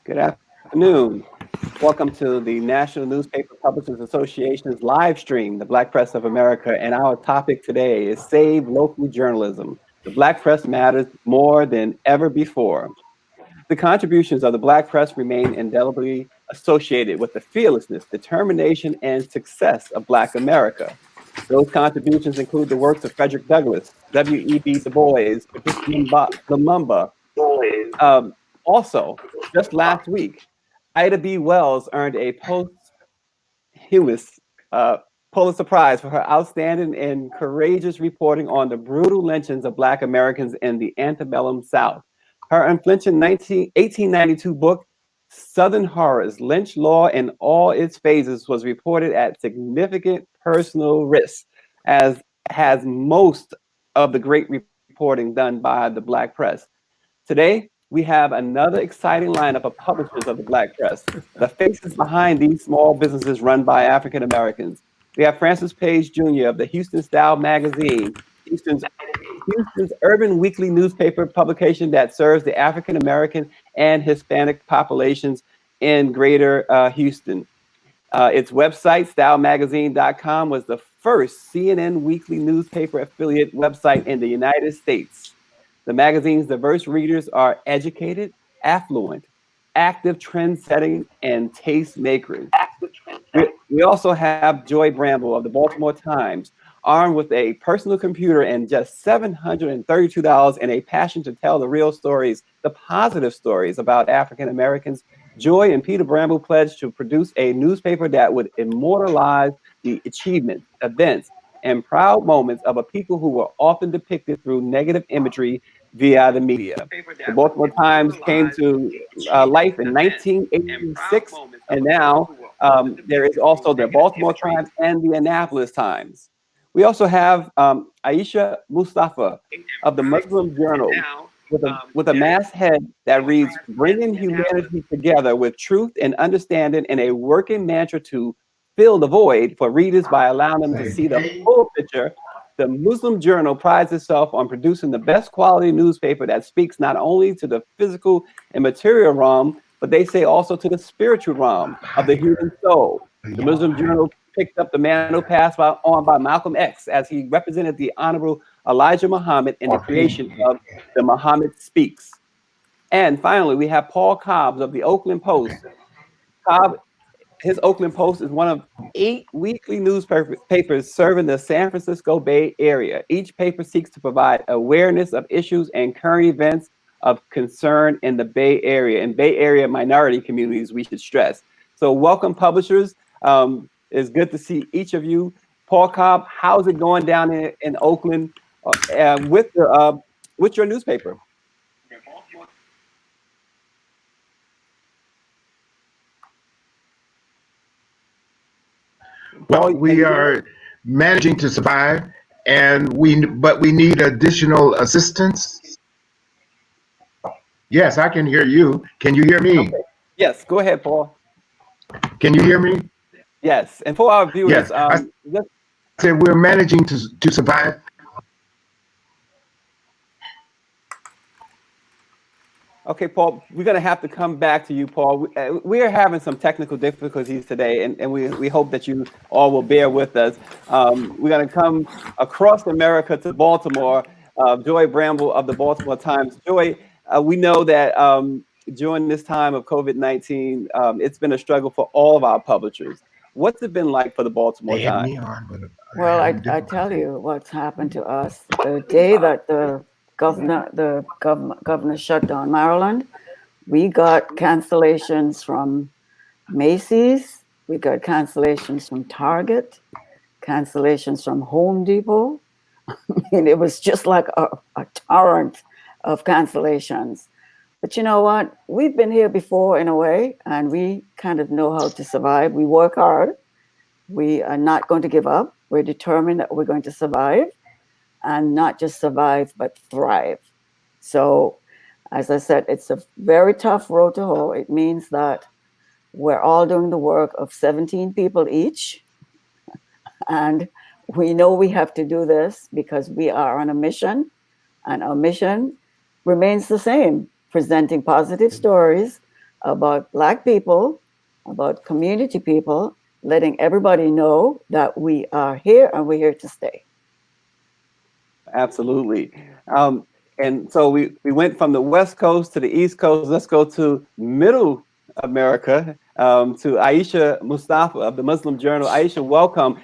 Good afternoon. Welcome to the National Newspaper Publishers Association's live stream, the Black Press of America. And our topic today is Save Local Journalism. The Black press matters more than ever before. The contributions of the Black press remain indelibly associated with the fearlessness, determination, and success of Black America. Those contributions include the works of Frederick Douglass, W.E.B. Du Bois, Patricia Lumumba. Also, just last week, Ida B. Wells earned a posthumous Pulitzer Prize for her outstanding and courageous reporting on the brutal lynchings of Black Americans in the antebellum South. Her unflinching 1892 book, Southern Horrors, Lynch Law in All Its Phases, was reported at significant personal risk, as has most of the great reporting done by the Black press. Today, we have another exciting lineup of publishers of the Black press, the faces behind these small businesses run by African Americans. We have Francis Page Jr. of the Houston Style Magazine, Houston's urban weekly newspaper publication that serves the African American and Hispanic populations in greater Houston. Its website, stylemagazine.com, was the first CNN weekly newspaper affiliate website in the United States. The magazine's diverse readers are educated, affluent, active, trend-setting, and tastemakers. We also have Joy Bramble of the Baltimore Times, armed with a personal computer and just $732 and a passion to tell the real stories, the positive stories about African Americans. Joy and Peter Bramble pledged to produce a newspaper that would immortalize the achievements, events, and proud moments of a people who were often depicted through negative imagery via the media. The Baltimore Times came to life in 1986, and now there is also the Baltimore Times and the Annapolis Times. We also have Aisha Mustafa of the Muslim Journal with a masthead that reads, "Bringing humanity together with truth and understanding in a working mantra to fill the void for readers by allowing them to see the full picture." The Muslim Journal prides itself on producing the best quality newspaper that speaks not only to the physical and material realm, but they say also to the spiritual realm of the human soul. The Muslim Journal picked up the mantle passed on by Malcolm X as he represented the Honorable Elijah Muhammad in the creation of the Muhammad Speaks. And finally, we have Paul Cobb of the Oakland Post. Cobb, his Oakland Post is one of 8 weekly newspapers serving the San Francisco Bay Area. Each paper seeks to provide awareness of issues and current events of concern in the Bay Area and Bay Area minority communities, we should stress. So welcome, publishers. It's good to see each of you. Paul Cobb, how's it going down in Oakland with your newspaper? Well, we are managing to survive, but we need additional assistance. Yes, I can hear you. Can you hear me? Okay. Yes, go ahead, Paul. Can you hear me? Yes, and for our viewers, yes, I said we're managing to survive. Okay, Paul, we're going to have to come back to you, Paul. We are having some technical difficulties today, and we hope that you all will bear with us. We're going to come across America to Baltimore. Joy Bramble of the Baltimore Times. Joy, we know that during this time of COVID-19, it's been a struggle for all of our publishers. What's it been like for the Baltimore Times? Well, I tell you what's happened to us. The day that the governor shut down Maryland, we got cancellations from Macy's, we got cancellations from Target, cancellations from Home Depot. I mean, it was just like a torrent of cancellations. But you know what? We've been here before in a way, and we kind of know how to survive. We work hard. We are not going to give up. We're determined that we're going to survive. And not just survive, but thrive. So, as I said, it's a very tough road to hoe. It means that we're all doing the work of 17 people each. And we know we have to do this because we are on a mission, and our mission remains the same, presenting positive stories about Black people, about community people, letting everybody know that we are here and we're here to stay. Absolutely. And so we went from the West Coast to the East Coast. Let's go to Middle America, to Aisha Mustafa of the Muslim Journal. Aisha, welcome.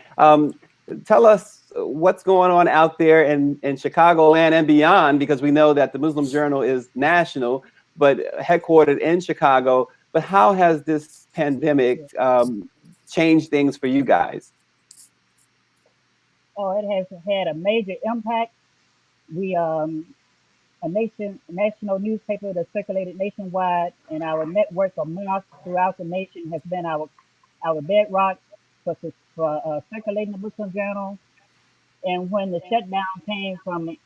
Tell us what's going on out there in Chicagoland and beyond, because we know that the Muslim Journal is national, but headquartered in Chicago. But how has this pandemic changed things for you guys? Oh, it has had a major impact. We a national newspaper that's circulated nationwide, and our network of mosques throughout the nation has been our bedrock for circulating the Muslim Journal. And when the shutdown came from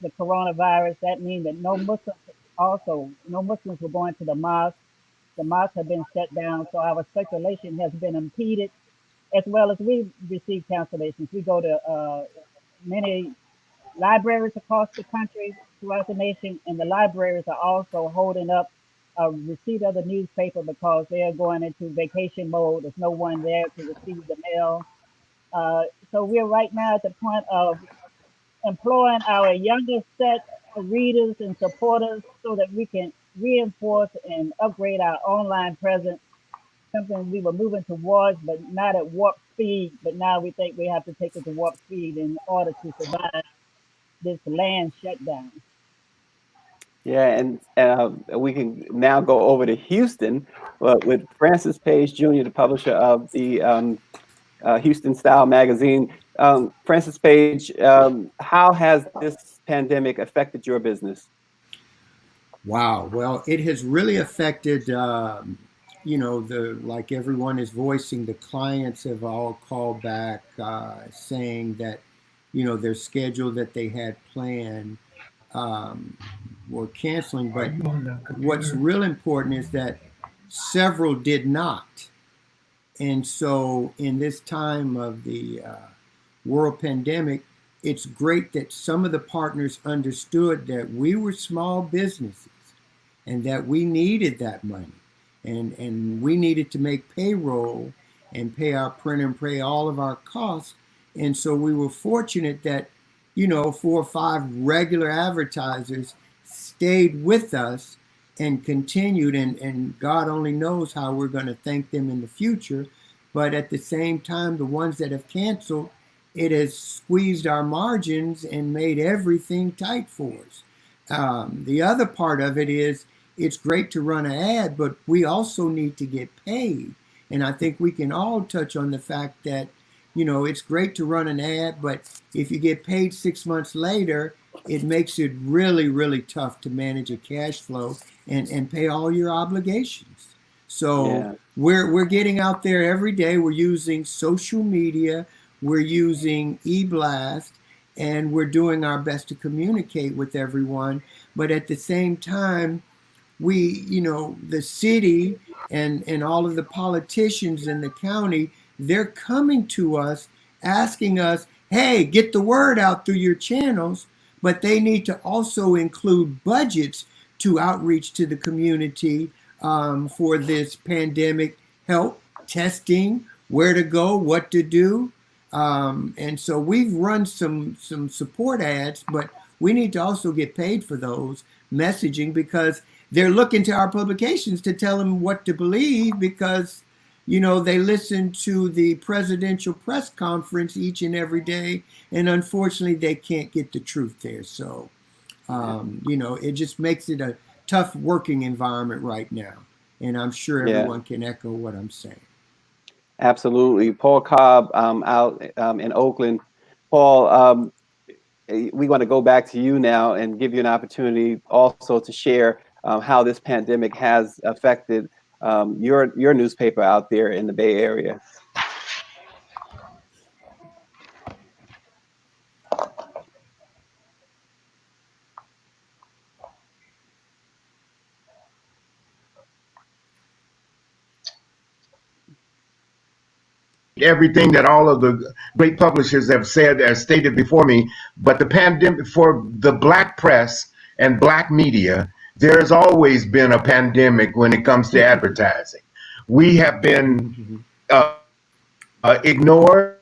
the coronavirus, that means that no Muslims were going to the mosque. The mosques have been shut down, so our circulation has been impeded, as well as we receive cancellations. We go to many libraries across the country, throughout the nation, and the libraries are also holding up a receipt of the newspaper because they are going into vacation mode. There's no one there to receive the mail. So we're right now at the point of employing our younger set of readers and supporters so that we can reinforce and upgrade our online presence, something we were moving towards, but not at warp speed. But now we think we have to take it to warp speed in order to survive this land shutdown. Yeah, and we can now go over to Houston with Francis Page Jr., the publisher of the Houston Style magazine. Francis Page, how has this pandemic affected your business? Wow. Well, it has really affected, like everyone is voicing, the clients have all called back saying that, their schedule that they had planned um, were canceling. But what's real important is that several did not. And so, in this time of the world pandemic, it's great that some of the partners understood that we were small businesses and that we needed that money. And we needed to make payroll and pay our printer and pay all of our costs. And so we were fortunate that, 4 or 5 regular advertisers stayed with us and continued. And God only knows how we're going to thank them in the future. But at the same time, the ones that have canceled, it has squeezed our margins and made everything tight for us. The other part of it is it's great to run an ad, but we also need to get paid. And I think we can all touch on the fact that, it's great to run an ad, but if you get paid 6 months later, it makes it really, really tough to manage a cash flow and pay all your obligations. So Yeah. we're getting out there every day. We're using social media, we're using e-blast, and we're doing our best to communicate with everyone. But at the same time, the city and all of the politicians in the county, they're coming to us asking us, hey, get the word out through your channels, but they need to also include budgets to outreach to the community for this pandemic help, testing, where to go, what to do. And so we've run some support ads, but we need to also get paid for those messaging because they're looking to our publications to tell them what to believe because, they listen to the presidential press conference each and every day. And unfortunately, they can't get the truth there. So, it just makes it a tough working environment right now. And I'm sure everyone can echo what I'm saying. Absolutely. Paul Cobb out in Oakland. Paul, we want to go back to you now and give you an opportunity also to share how this pandemic has affected your newspaper out there in the Bay Area. everything that all of the great publishers have said or stated before me, but the pandemic for the black press and black media, there has always been a pandemic when it comes to advertising. We have been ignored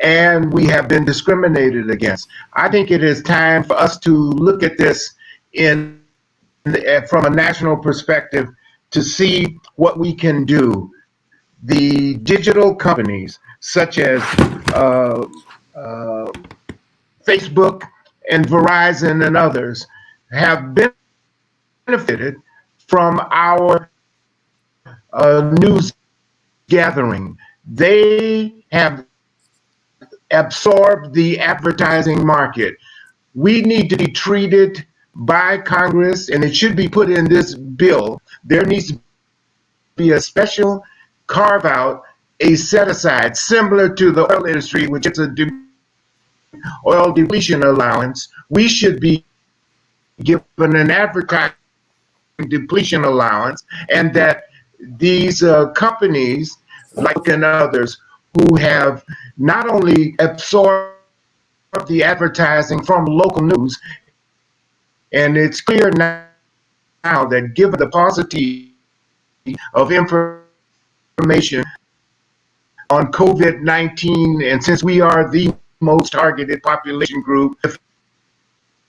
and we have been discriminated against. I think it is time for us to look at this in from a national perspective to see what we can do. The digital companies such as Facebook and Verizon and others have benefited from our news gathering. They have absorbed the advertising market. We need to be treated by Congress, and it should be put in this bill. There needs to be a special carve out, a set aside, similar to the oil industry, which is a oil depletion allowance. We should be given an advertising depletion allowance, and that these companies, like and others, who have not only absorbed the advertising from local news, and it's clear now that given the paucity of information on COVID-19, and since we are the most targeted population group, if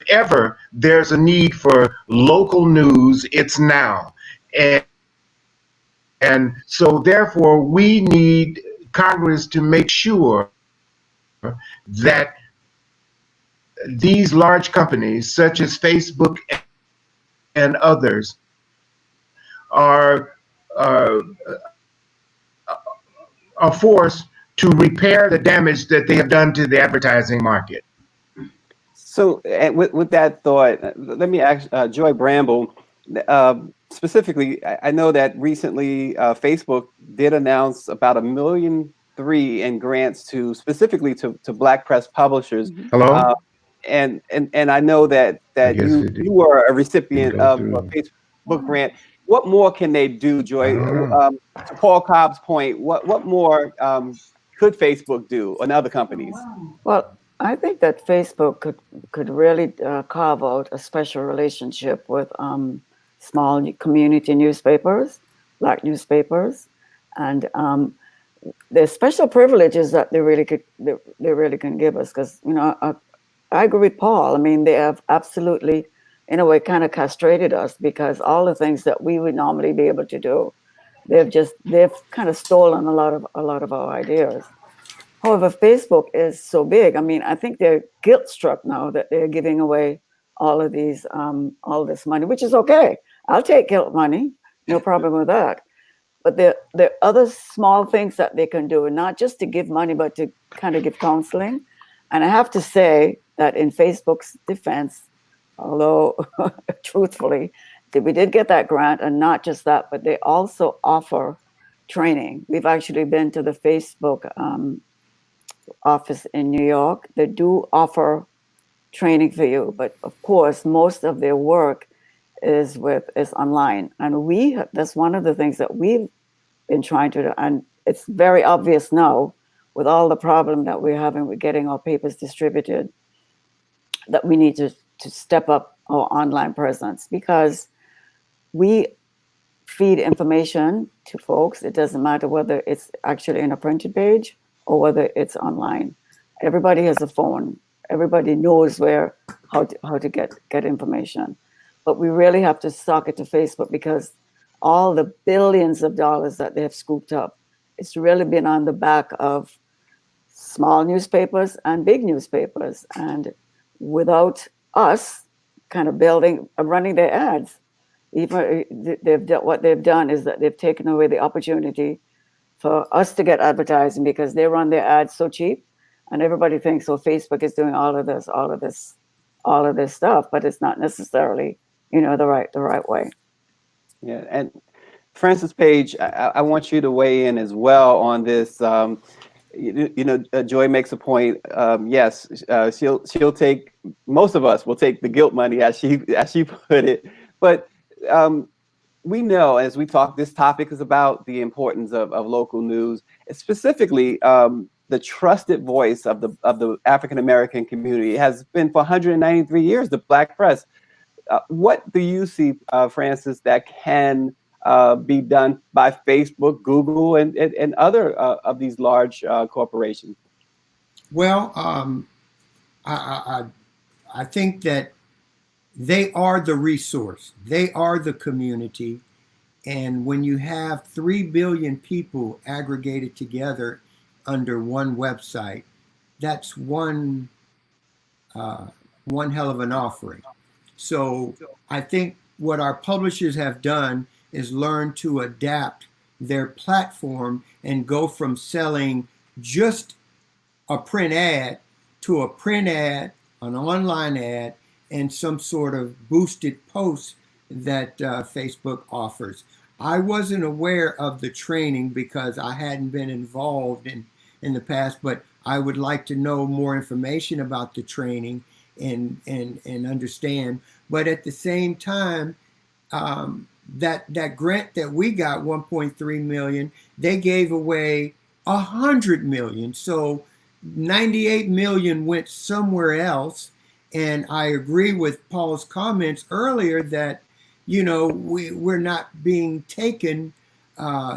ever there's a need for local news, it's now. And so therefore we need Congress to make sure that these large companies such as Facebook and others are forced to repair the damage that they have done to the advertising market. So with that thought, let me ask Joy Bramble, specifically, I know that recently Facebook did announce about $1.3 million in grants to specifically to Black press publishers. Hello? And I know that you were a recipient of a Facebook grant. What more can they do, Joy? To Paul Cobb's point, what more could Facebook do and other companies? Well, I think that Facebook could really carve out a special relationship with small community newspapers, Black newspapers, and there's special privileges that they really can give us. Because I agree with Paul. I mean, they have absolutely, in a way, kind of castrated us, because all the things that we would normally be able to do, they've kind of stolen a lot of our ideas. However, Facebook is so big. I mean, I think they're guilt struck now that they're giving away all of these, all this money, which is okay. I'll take guilt money, no problem with that. But there are other small things that they can do, and not just to give money, but to kind of give counseling. And I have to say that in Facebook's defense, although truthfully, we did get that grant, and not just that, but they also offer training. We've actually been to the Facebook office in New York. They do offer training for you, but of course, most of their work is online. And that's one of the things that we've been trying to do. And it's very obvious now, with all the problem that we're having with getting our papers distributed, that we need to step up our online presence, because we feed information to folks. It doesn't matter whether it's actually in a printed page or whether it's online. Everybody has a phone. Everybody knows how to get information. But we really have to sock it to Facebook, because all the billions of dollars that they have scooped up, it's really been on the back of small newspapers and big newspapers. And without us kind of running their ads, even what they've done is that they've taken away the opportunity for us to get advertising, because they run their ads so cheap, and everybody thinks, oh, Facebook is doing all of this stuff, but it's not necessarily, the right way. Yeah, and Francis Page, I want you to weigh in as well on this. Joy makes a point. Yes, she'll take. Most of us will take the guilt money, as she put it. But we know, as we talk, this topic is about the importance of local news, specifically the trusted voice of the African American community. It has been for 193 years the Black press. What do you see, Francis, that can be done by Facebook, Google, and other of these large corporations? Well, I, I, I think that they are the resource. They are the community. And when you have 3 billion people aggregated together under one website, that's one hell of an offering. So I think what our publishers have done is learn to adapt their platform and go from selling just a print ad to a print ad, an online ad, and some sort of boosted post that Facebook offers. I wasn't aware of the training because I hadn't been involved in the past, but I would like to know more information about the training and understand. But at the same time, that grant that we got, 1.3 million, they gave away 100 million. So 98 million went somewhere else. And I agree with Paul's comments earlier that, we're not being taken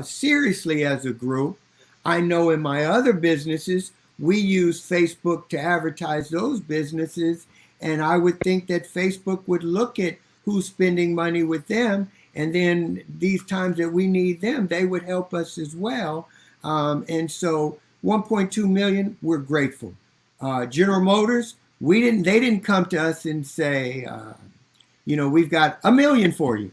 seriously as a group. I know in my other businesses, we use Facebook to advertise those businesses. And I would think that Facebook would look at who's spending money with them. And then these times that we need them, they would help us as well. And so 1.2 million, we're grateful. General Motors, they didn't come to us and say, we've got $1 million for you.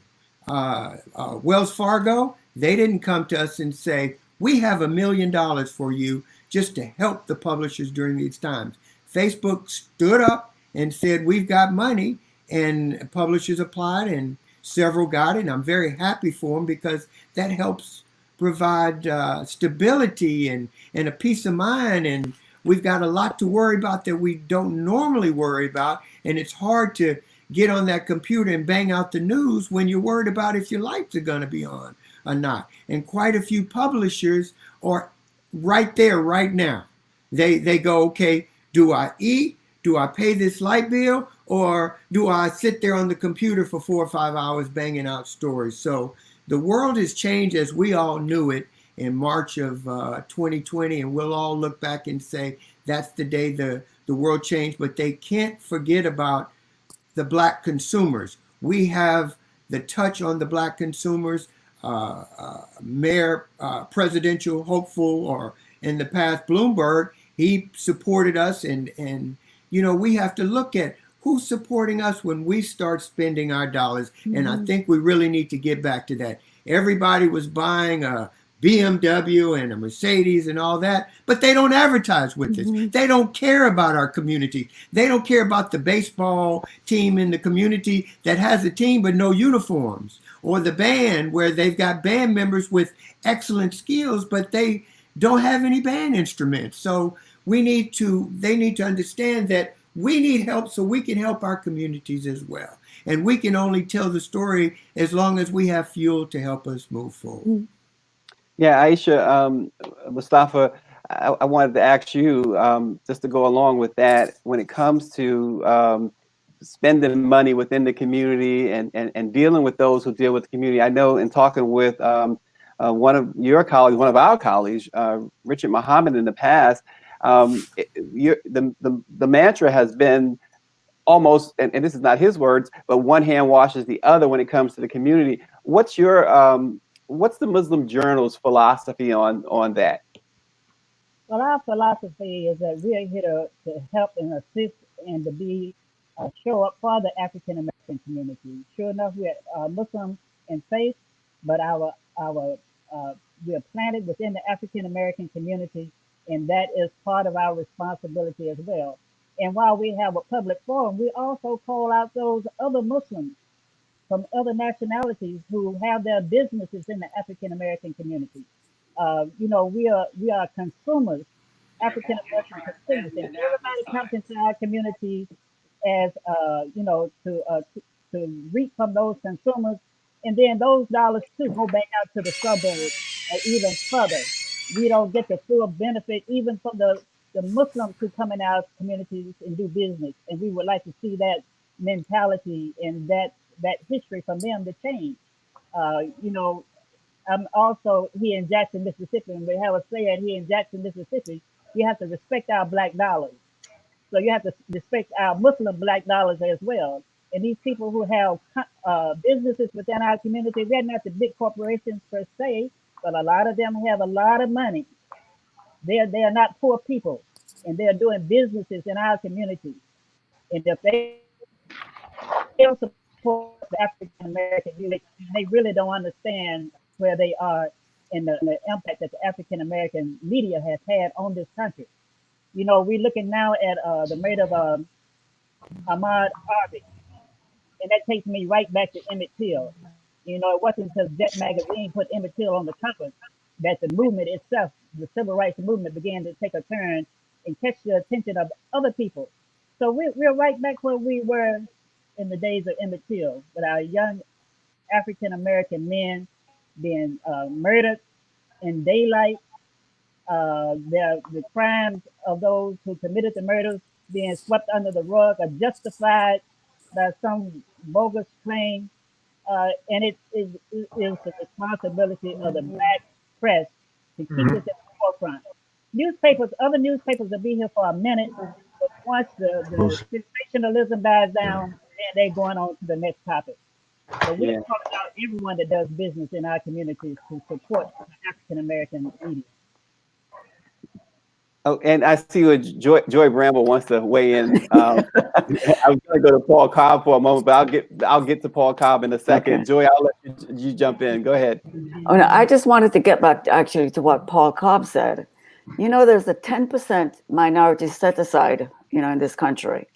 Wells Fargo, they didn't come to us and say, we have $1 million for you just to help the publishers during these times. Facebook stood up and said, we've got money, and publishers applied and several got it. And I'm very happy for them because that helps provide stability and a peace of mind. And we've got a lot to worry about that we don't normally worry about. And it's hard to get on that computer and bang out the news when you're worried about if your lights are going to be on or not. And quite a few publishers are right there right now. They go, okay, do I eat? Do I pay this light bill? Or do I sit there on the computer for 4 or 5 hours banging out stories? So the world has changed as we all knew it in March of 2020. And we'll all look back and say, that's the day the world changed. But they can't forget about the Black consumers. We have the touch on the Black consumers. Mayor, presidential hopeful, or in the past, Bloomberg, he supported us. And we have to look at who's supporting us when we start spending our dollars. Mm-hmm. And I think we really need to get back to that. Everybody was buying a BMW and a Mercedes and all that, but they don't advertise with mm-hmm. us. They don't care about our community. They don't care about the baseball team in the community that has a team but no uniforms, or the band where they've got band members with excellent skills, but they don't have any band instruments. So they need to understand that we need help so we can help our communities as well. And we can only tell the story as long as we have fuel to help us move forward. Yeah, Aisha, Mustafa, I wanted to ask you, just to go along with that, when it comes to spending money within the community and dealing with those who deal with the community. I know in talking with one of your colleagues, one of our colleagues, Richard Muhammad, in the past, the mantra has been almost, and this is not his words, but one hand washes the other when it comes to the community. What's the Muslim Journal's philosophy on that? Well, our philosophy is that we are here to help and assist and to be show up for the African American community. Sure enough, we are Muslim in faith, but we are planted within the African American community, and that is part of our responsibility as well. And while we have a public forum, we also call out those other Muslims from other nationalities who have their businesses in the African American community. We are consumers, African American consumers, and everybody comes into our community as to reap from those consumers, and then those dollars too go back out to the suburbs or even further. we don't get the full benefit even from the Muslims who come in our communities and do business. And we would like to see that mentality and that history from them to change. You know, I'm also here in Jackson, Mississippi, and we have a saying here in Jackson, Mississippi, you have to respect our black dollars. So you have to respect our Muslim black dollars as well. And these people who have businesses within our community, they're not the big corporations per se, but a lot of them have a lot of money. They are not poor people, and they're doing businesses in our community. And if they don't support the African American youth, they really don't understand where they are and the impact that the African American media has had on this country. You know, we're looking now at the murder of Ahmaud Arbery, and that takes me right back to Emmett Till. You know, it wasn't until Jet Magazine put Emmett Till on the cover that the movement itself, the civil rights movement, began to take a turn and catch the attention of other people. So we're right back where we were in the days of Emmett Till, with our young African American men being murdered in daylight, the crimes of those who committed the murders being swept under the rug or justified by some bogus claim. And it is the responsibility of the black press to keep this at the forefront. Newspapers, other newspapers will be here for a minute, but once the sensationalism dies down, then they're going on to the next topic. But we're Yeah. calling out everyone that does business in our communities to support the African American media. Oh, and I see what Joy Bramble wants to weigh in. I was going to go to Paul Cobb for a moment, but I'll get to Paul Cobb in a second. Okay. Joy, I'll let you jump in. Go ahead. Oh, no, I just wanted to get back actually to what Paul Cobb said. You know, there's a 10% minority set aside, you know, in this country.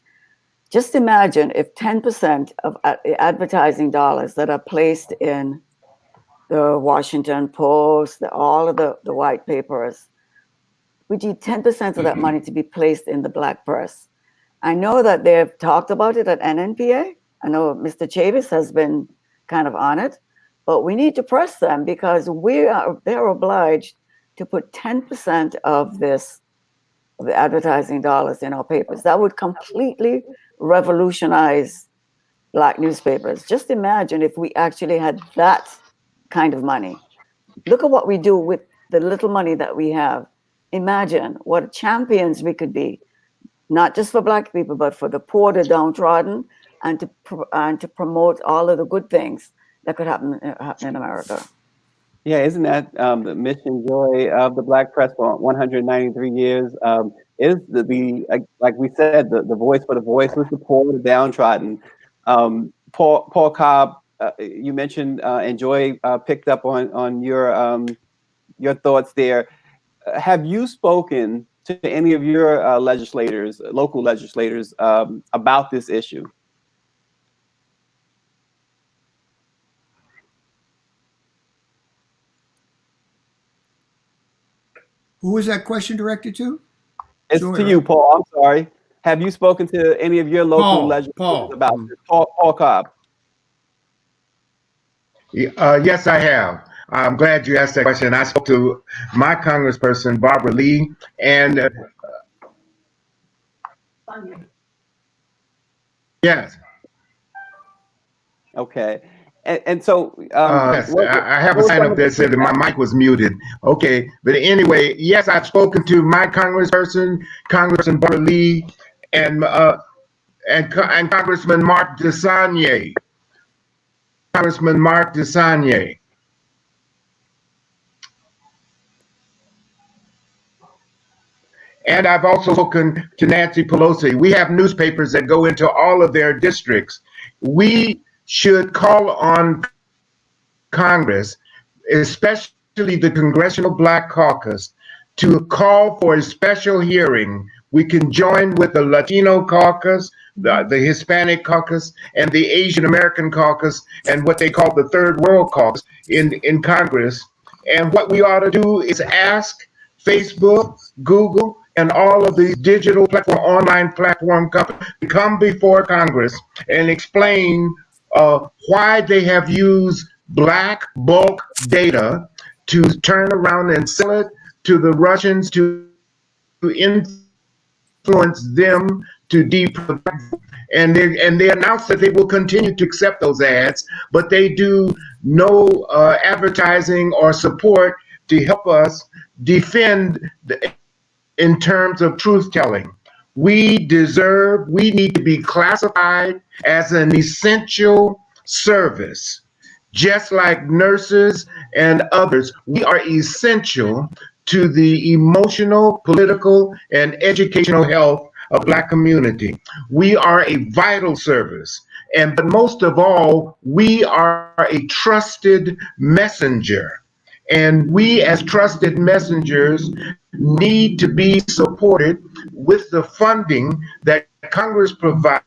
Just imagine if 10% of advertising dollars that are placed in the Washington Post, all of the white papers, we need 10% of that money to be placed in the black press. I know that they've talked about it at NNPA. I know Mr. Chavis has been kind of on it, but we need to press them because they're obliged to put 10% of the advertising dollars in our papers. That would completely revolutionize black newspapers. Just imagine if we actually had that kind of money. Look at what we do with the little money that we have. Imagine what champions we could be, not just for black people, but for the poor, the downtrodden, and to promote all of the good things that could happen in America. Yeah, isn't that the mission, Joy, of the Black Press for 193 years? Is like we said, the voice for the voiceless, the poor, the downtrodden. Paul Cobb, you mentioned, and Joy picked up on your thoughts there. Have you spoken to any of your legislators, local legislators, about this issue? Who was that question directed to? It's Joy, to right? you, Paul. I'm sorry. Have you spoken to any of your local legislators about this? Paul Cobb. Yes, I have. I'm glad you asked that question. I spoke to my congressperson, Barbara Lee, and yes. Okay. And so yes, I have a sign up that said that my mic was muted. Okay, but anyway, yes, I've spoken to my congressperson, Congressman Barbara Lee, and Congressman Mark DeSaulnier. Congressman Mark DeSaulnier. And I've also spoken to Nancy Pelosi. We have newspapers that go into all of their districts. We should call on Congress, especially the Congressional Black Caucus, to call for a special hearing. We can join with the Latino caucus, the Hispanic caucus, and the Asian American caucus, and what they call the Third World Caucus in Congress. And what we ought to do is ask Facebook, Google, and all of these digital platform, online platform companies to come before Congress and explain why they have used black bulk data to turn around and sell it to the Russians to influence them to and they announced that they will continue to accept those ads, but they do no advertising or support to help us defend in terms of truth telling. We need to be classified as an essential service. Just like nurses and others, we are essential to the emotional, political, and educational health of Black community. We are a vital service. But most of all, we are a trusted messenger. And we as trusted messengers need to be supported with the funding that Congress provides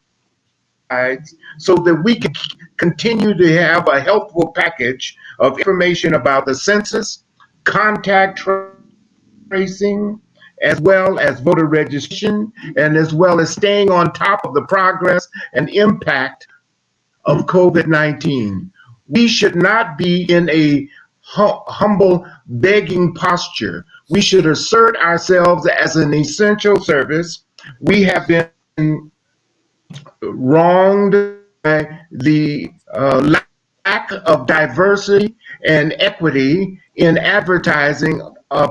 so that we can continue to have a helpful package of information about the census, contact tracing, as well as voter registration, and as well as staying on top of the progress and impact of COVID-19. We should not be in a humble begging posture. We should assert ourselves as an essential service. We have been wronged by the lack of diversity and equity in advertising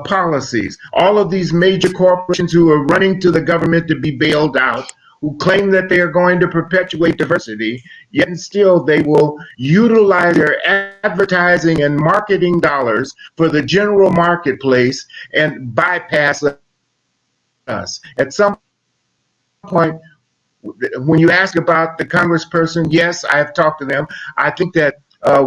policies. All of these major corporations who are running to the government to be bailed out, who claim that they are going to perpetuate diversity, yet and still they will utilize their advertising and marketing dollars for the general marketplace and bypass us. At some point, when you ask about the congressperson, yes, I've talked to them. I think that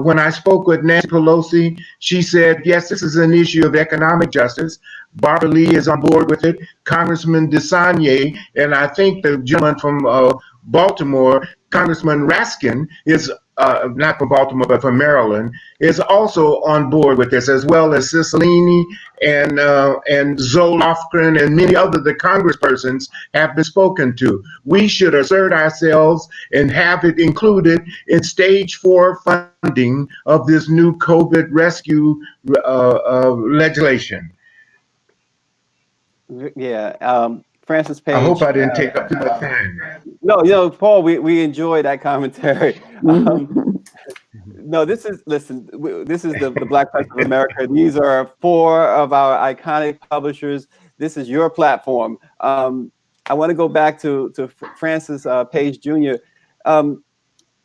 when I spoke with Nancy Pelosi, she said, yes, this is an issue of economic justice. Barbara Lee is on board with it. Congressman DeSagne, and I think the gentleman from Baltimore, Congressman Raskin, is not from Baltimore, but from Maryland, is also on board with this, as well as Cicilline and Zoe Lofgren and many other the congresspersons have been spoken to. We should assert ourselves and have it included in stage 4 funding of this new COVID rescue legislation. Yeah. Francis Page. I hope I didn't take up too much time. No, Paul, we enjoyed that commentary. No, this is the Black Press of America. These are 4 of our iconic publishers. This is your platform. I want to go back to Francis Page Jr.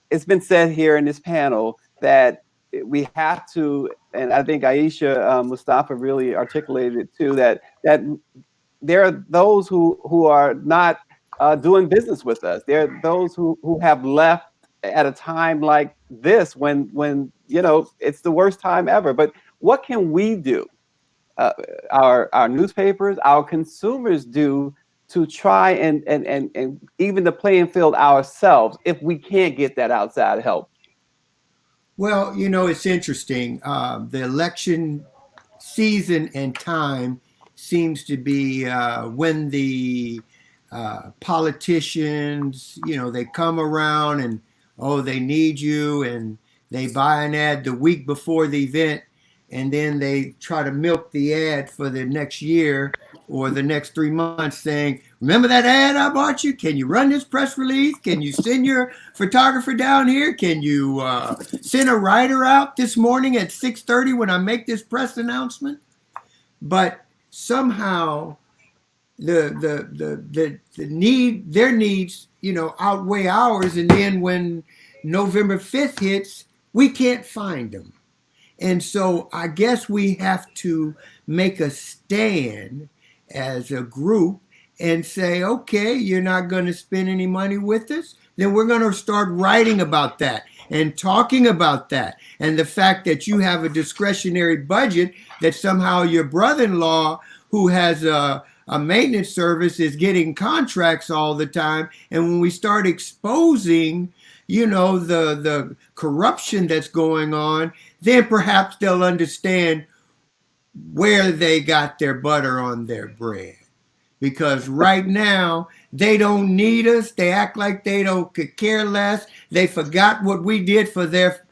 It's been said here in this panel that we have to, and I think Aisha Mustafa really articulated it too, that there are those who are not doing business with us. There are those who have left at a time like this when it's the worst time ever. But what can we do? Our newspapers, our consumers do to try and even the playing field ourselves if we can't get that outside help? Well, it's interesting. The election season and time seems to be when the politicians, they come around and, they need you, and they buy an ad the week before the event, and then they try to milk the ad for the next year or the next 3 months saying, remember that ad I bought you? Can you run this press release? Can you send your photographer down here? Can you send a writer out this morning at 6:30 when I make this press announcement? But somehow their needs, outweigh ours. And then when November 5th hits, we can't find them. And so I guess we have to make a stand as a group and say, okay, you're not going to spend any money with us, then we're going to start writing about that and talking about that. And the fact that you have a discretionary budget, that somehow your brother-in-law who has a maintenance service is getting contracts all the time. And when we start exposing, the corruption that's going on, then perhaps they'll understand where they got their butter on their bread. Because right now, they don't need us. They act like they could care less. They forgot what we did for their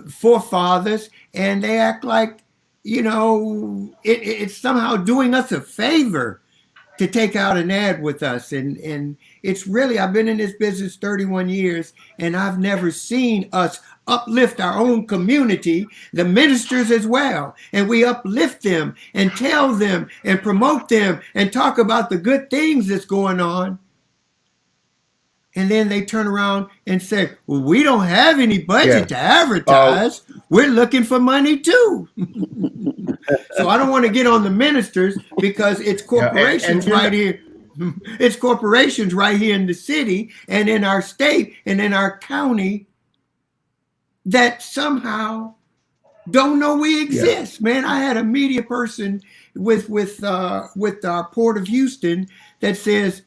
forefathers, and they act like it's somehow doing us a favor to take out an ad with us. And it's really, I've been in this business 31 years, and I've never seen us uplift our own community, the ministers as well. And we uplift them and tell them and promote them and talk about the good things that's going on. And then they turn around and say, well, we don't have any budget to advertise. We're looking for money too. So I don't want to get on the ministers, because it's corporations right here. It's corporations right here in the city and in our state and in our county that somehow don't know we exist. Man, I had a media person with our Port of Houston that says,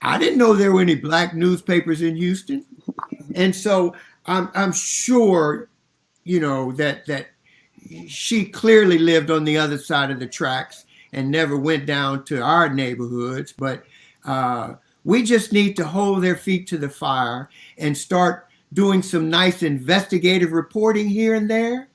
I didn't know there were any black newspapers in Houston. And so I'm sure, that she clearly lived on the other side of the tracks and never went down to our neighborhoods. But we just need to hold their feet to the fire and start doing some nice investigative reporting here and there.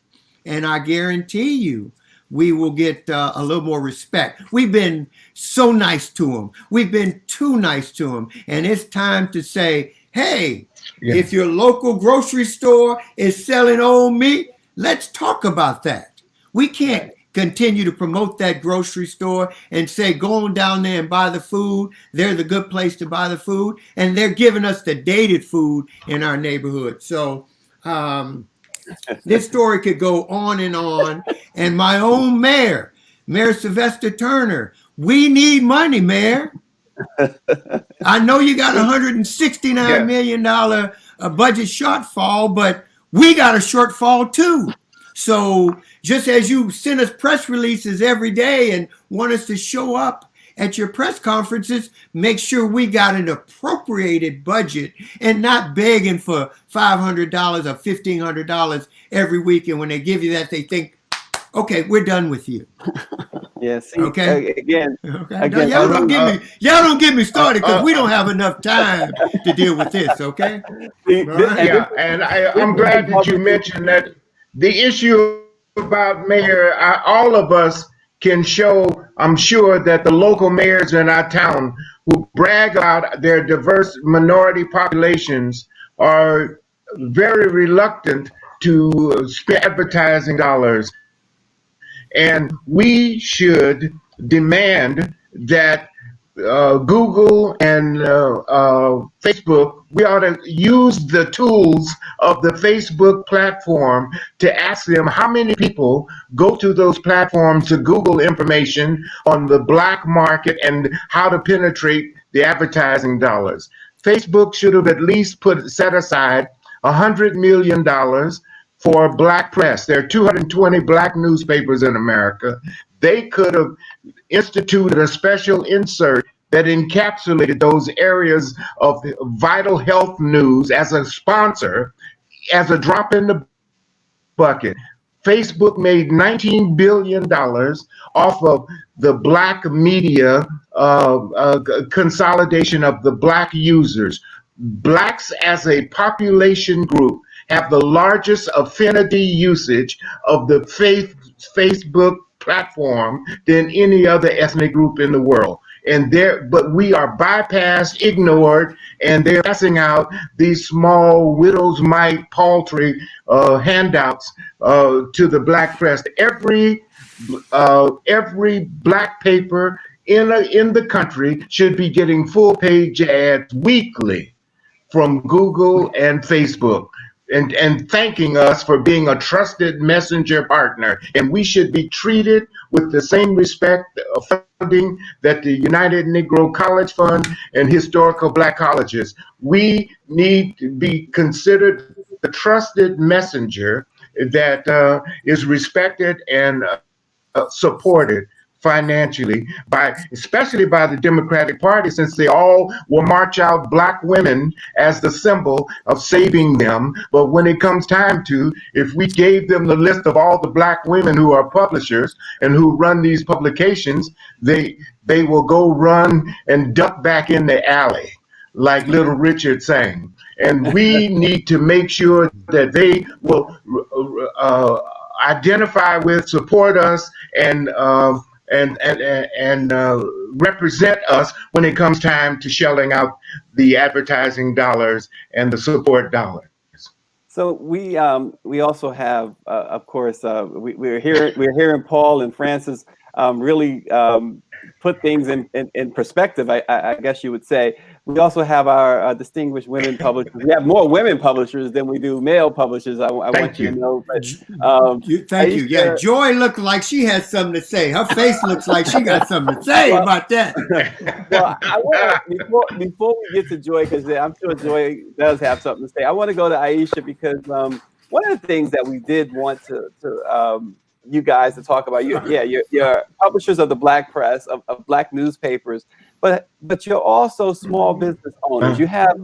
And I guarantee you, we will get a little more respect. We've been so nice to them. We've been too nice to them. And it's time to say, hey, if your local grocery store is selling old meat, let's talk about that. We can't continue to promote that grocery store and say, go on down there and buy the food. They're the good place to buy the food. And they're giving us the dated food in our neighborhood. So this story could go on. And my own Mayor Sylvester Turner, we need money, Mayor. I know you got $169 million budget shortfall, but we got a shortfall too. So just as you send us press releases every day and want us to show up at your press conferences, make sure we got an appropriated budget and not begging for $500 or $1,500 every week. And when they give you that, they think, okay, we're done with you. Yes. Okay. Again. Y'all don't get me started, because we don't have enough time to deal with this. Okay. And I'm glad that you mentioned that. The issue about mayor, all of us can show, I'm sure, that the local mayors in our town who brag about their diverse minority populations are very reluctant to spend advertising dollars. And we should demand that Google and Facebook, we ought to use the tools of the Facebook platform to ask them how many people go to those platforms to Google information on the black market and how to penetrate the advertising dollars. Facebook should have at least set aside $100 million for black press. There are 220 black newspapers in America. They could have instituted a special insert that encapsulated those areas of vital health news as a sponsor, as a drop in the bucket. Facebook made $19 billion off of the black media consolidation of the black users. Blacks as a population group have the largest affinity usage of the Facebook platform than any other ethnic group in the world. But we are bypassed, ignored, and they're passing out these small widow's mite paltry handouts to the black press. Every black paper in the country should be getting full page ads weekly from Google and Facebook. And thanking us for being a trusted messenger partner. And we should be treated with the same respect of funding that the United Negro College Fund and historical black colleges. We need to be considered the trusted messenger that is respected and supported financially, especially by the Democratic Party, since they all will march out black women as the symbol of saving them. But when it comes time to, if we gave them the list of all the black women who are publishers and who run these publications, they will go run and duck back in the alley, like Little Richard sang. And we need to make sure that they will identify with, support us, and represent us when it comes time to shelling out the advertising dollars and the support dollars. So we also have, of course, we're hearing Paul and Francis really put things in perspective. I guess you would say. We also have our distinguished women publishers. We have more women publishers than we do male publishers. I want you to know. But thank you. Yeah, Joy looked like she had something to say. Her face looks like she got something to say about that. Well, I want to before we get to Joy, because I'm sure Joy does have something to say. I want to go to Aisha because one of the things that we did want to you guys to talk about, you're publishers of the Black press, of Black newspapers, but you're also small business owners. You have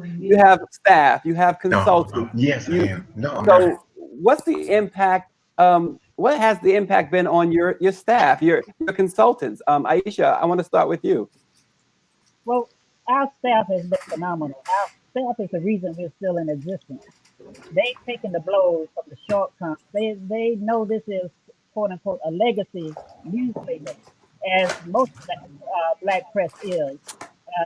staff, you have consultants. Yes, I am. So what's the impact? What has the impact been on your staff, your consultants? Aisha, I want to start with you. Well, our staff has been phenomenal. Our staff is the reason we're still in existence. They've taken the blows from the shortcomings. They know this is, quote unquote, a legacy newspaper, as most Black press is.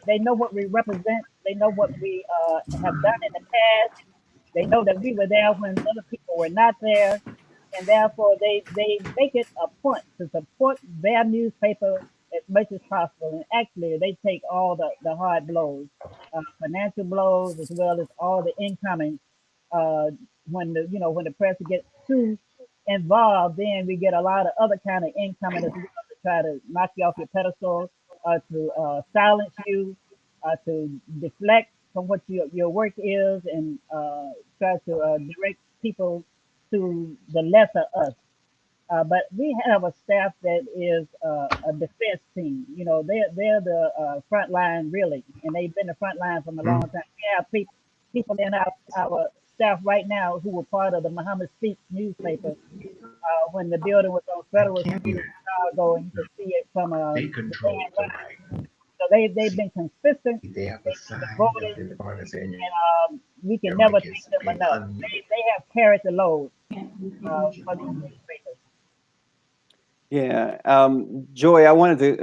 They know what we represent. They know what we have done in the past. They know that we were there when other people were not there. And therefore, they make it a point to support their newspaper as much as possible. And actually, they take all the hard blows, financial blows, as well as all the incoming. When the press gets too involved, then we get a lot of other kind of incoming as well to try to knock you off your pedestal, to silence you, to deflect from what your work is, and try to direct people to the lesser us. But we have a staff that is a defense team. They're the front line, really, and they've been the front line from a long time. We have people in our staff right now who were part of the Muhammad Speaks newspaper when the building was on Federal Street in Chicago, and you could see it from they control the right. So they've been consistent. They have a sign devoted, that partisan, and we can never thank them enough. They have carried the load for these newspapers. Yeah, Joy, I wanted to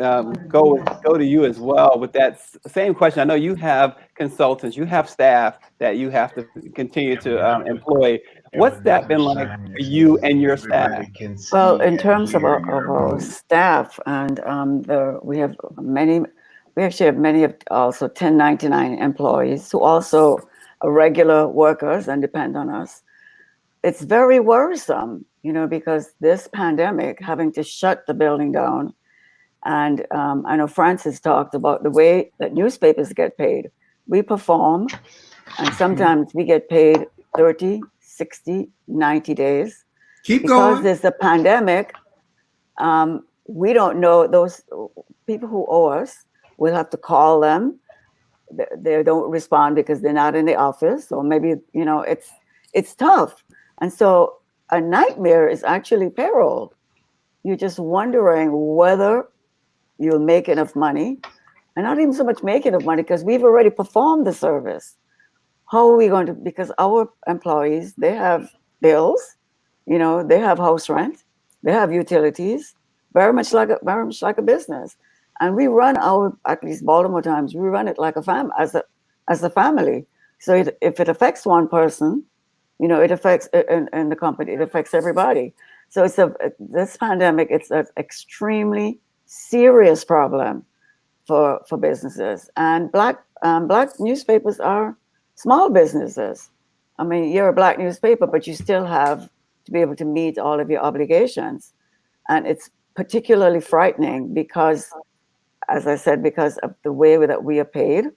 go to you as well with that same question. I know you have consultants, you have staff that you have to continue to employ. What's that been like for you and your staff? Well, in terms of our staff, and we actually have many of also 1099 employees who also are regular workers and depend on us. It's very worrisome, because this pandemic, having to shut the building down, and I know Francis talked about the way that newspapers get paid. We perform, and sometimes we get paid 30, 60, 90 days. Because there's a pandemic, we don't know those people who owe us. We'll have to call them. They don't respond because they're not in the office, or maybe, it's tough. And so a nightmare is actually payroll. You're just wondering whether you'll make enough money, and not even so much make enough money because we've already performed the service. How are we going to, because our employees, they have bills, they have house rent, they have utilities, very much like a business. And we run at least Baltimore Times, we run it like as a family. So if it affects one person, it affects in the company, it affects everybody. So this pandemic, it's an extremely serious problem for businesses. And black newspapers are small businesses. I mean, you're a Black newspaper, but you still have to be able to meet all of your obligations. And it's particularly frightening because, as I said, because of the way that we are paid.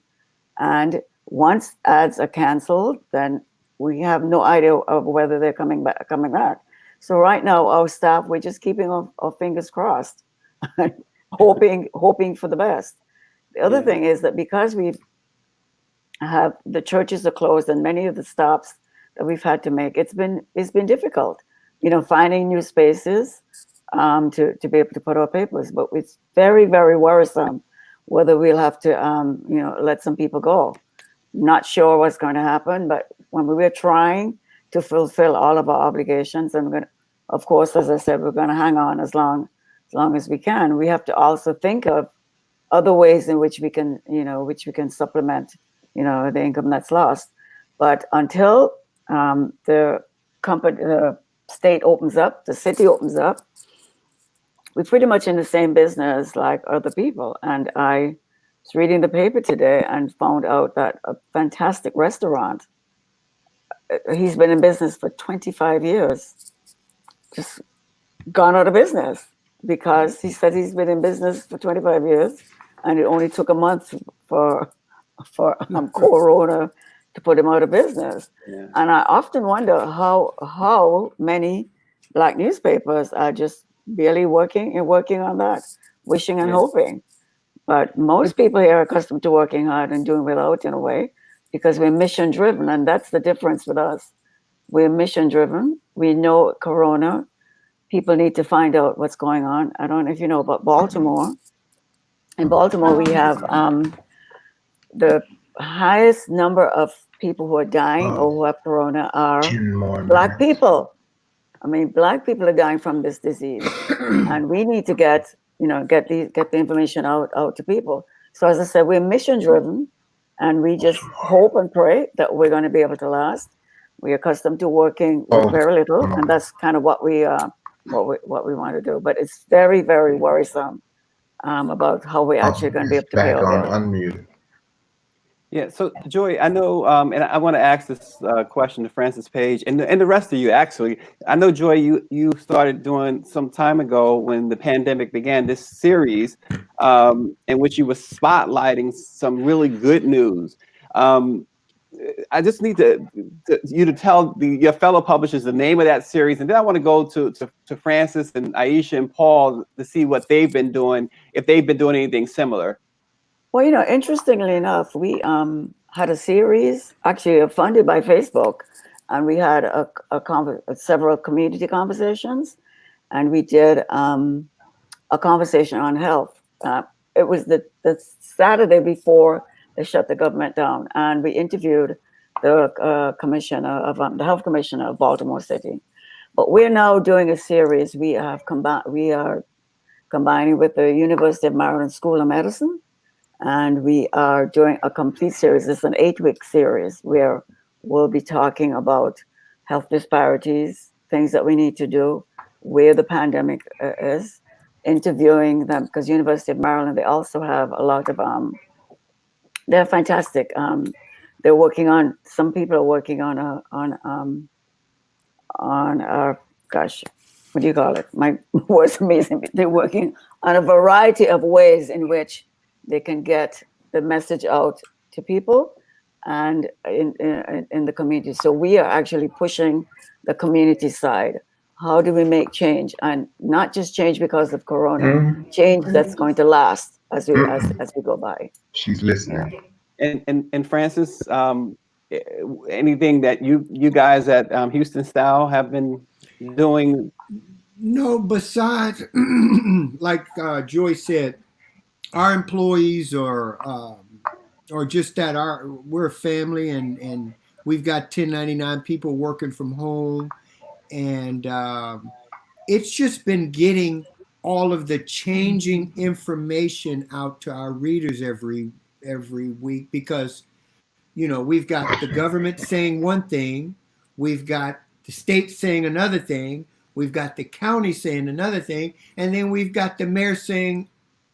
And once ads are canceled, then we have no idea of whether they're coming back. So right now, our staff, we're just keeping our fingers crossed, hoping for the best. The other thing is that because the churches are closed and many of the stops that we've had to make, it's been difficult, finding new spaces to be able to put our papers. But it's very, very worrisome whether we'll have to, let some people go. Not sure what's going to happen, but when we were trying to fulfill all of our obligations, and of course, as I said, we're going to hang on as long as we can. We have to also think of other ways in which we can, supplement, the income that's lost. But until the state opens up, the city opens up, we're pretty much in the same business like other people. And I was reading the paper today and found out that a fantastic restaurant, he's been in business for 25 years, just gone out of business because he said he's been in business for 25 years and it only took a month for Corona to put him out of business. Yeah. And I often wonder how many Black newspapers are just barely working on that, wishing and hoping. But most people here are accustomed to working hard and doing without in a way, because we're mission driven. And that's the difference with us. We're mission driven. We know Corona. People need to find out what's going on. I don't know if you know about Baltimore. In Baltimore, we have the highest number of people who are dying or who have Corona are Black people. I mean, Black people are dying from this disease, and we need to get the information out to people. So as I said, we're mission driven, and we just hope and pray that we're going to be able to last. We're accustomed to working with very little, and that's kind of what we want to do. But it's very, very worrisome about how we're actually going to be able to pay our bills. Unmute. Yeah, so Joy, I know, and I want to ask this question to Francis Page and the rest of you, actually. I know, Joy, you started doing some time ago when the pandemic began this series in which you were spotlighting some really good news. I just need you to tell your fellow publishers the name of that series, and then I want to go to Francis and Aisha and Paul to see what they've been doing, if they've been doing anything similar. Well, interestingly enough, we had a series actually funded by Facebook, and we had several community conversations, and we did a conversation on health. It was the Saturday before they shut the government down, and we interviewed the commissioner of the health commissioner of Baltimore City. But we're now doing a series. We are combining with the University of Maryland School of Medicine. And we are doing a complete series. It's an 8-week series where we'll be talking about health disparities, things that we need to do, where the pandemic is, interviewing them, because University of Maryland, they also have a lot of, they're fantastic. They're working on, some people are working on gosh, what do you call it? My word's amazing. They're working on a variety of ways in which they can get the message out to people and in the community. So we are actually pushing the community side. How do we make change? And not just change because of Corona, change that's going to last as we go by. She's listening. And Francis, anything that you guys at Houston Style have been doing? No, besides, like Joy said, our employees are just that. We're a family, and we've got 1099 people working from home, and it's just been getting all of the changing information out to our readers every week, because we've got the government saying one thing, we've got the state saying another thing, we've got the county saying another thing, and then we've got the mayor saying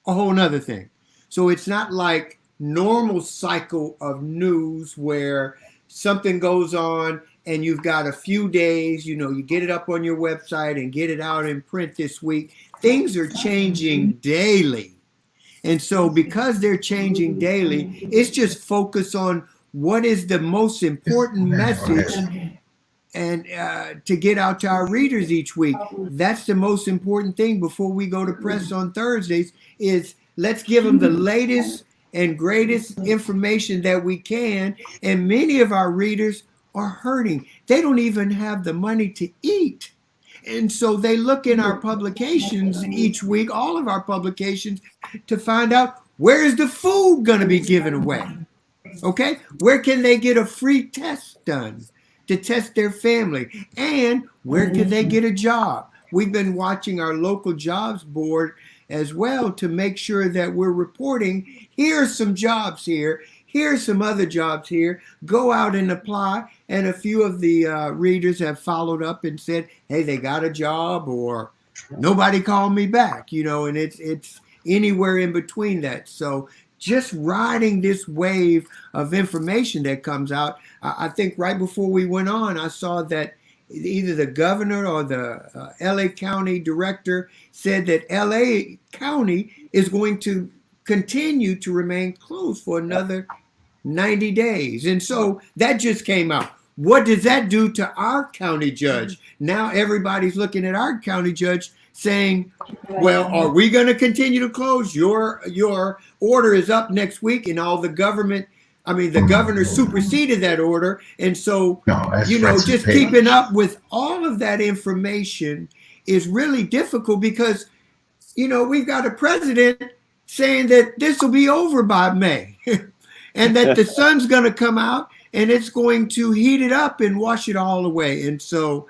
a whole nother thing. So it's not like normal cycle of news where something goes on and you've got a few days, you get it up on your website and get it out in print this week. Things are changing daily. And so because they're changing daily, it's just focus on what is the most important message and to get out to our readers each week. That's the most important thing before we go to press on Thursdays, is let's give them the latest and greatest information that we can. And many of our readers are hurting. They don't even have the money to eat. And so they look in our publications each week, all of our publications, to find out, where is the food going to be given away? Okay? Where can they get a free test done? to test their family, and where can they get a job. We've been watching our local jobs board as well to make sure that we're reporting, here's some jobs here, here's some other jobs here, go out and apply. And a few of the readers have followed up and said, hey, they got a job, or nobody called me back, and it's anywhere in between that. So just riding this wave of information that comes out. I think right before we went on, I saw that either the governor or the LA County director said that LA County is going to continue to remain closed for another 90 days. And so that just came out. What does that do to our county judge? Now everybody's looking at our county judge saying, well, are we going to continue to close? Your order is up next week, and all the governor superseded that order. And so, just keeping up with all of that information is really difficult because, we've got a president saying that this will be over by May and that the sun's going to come out and it's going to heat it up and wash it all away. And so,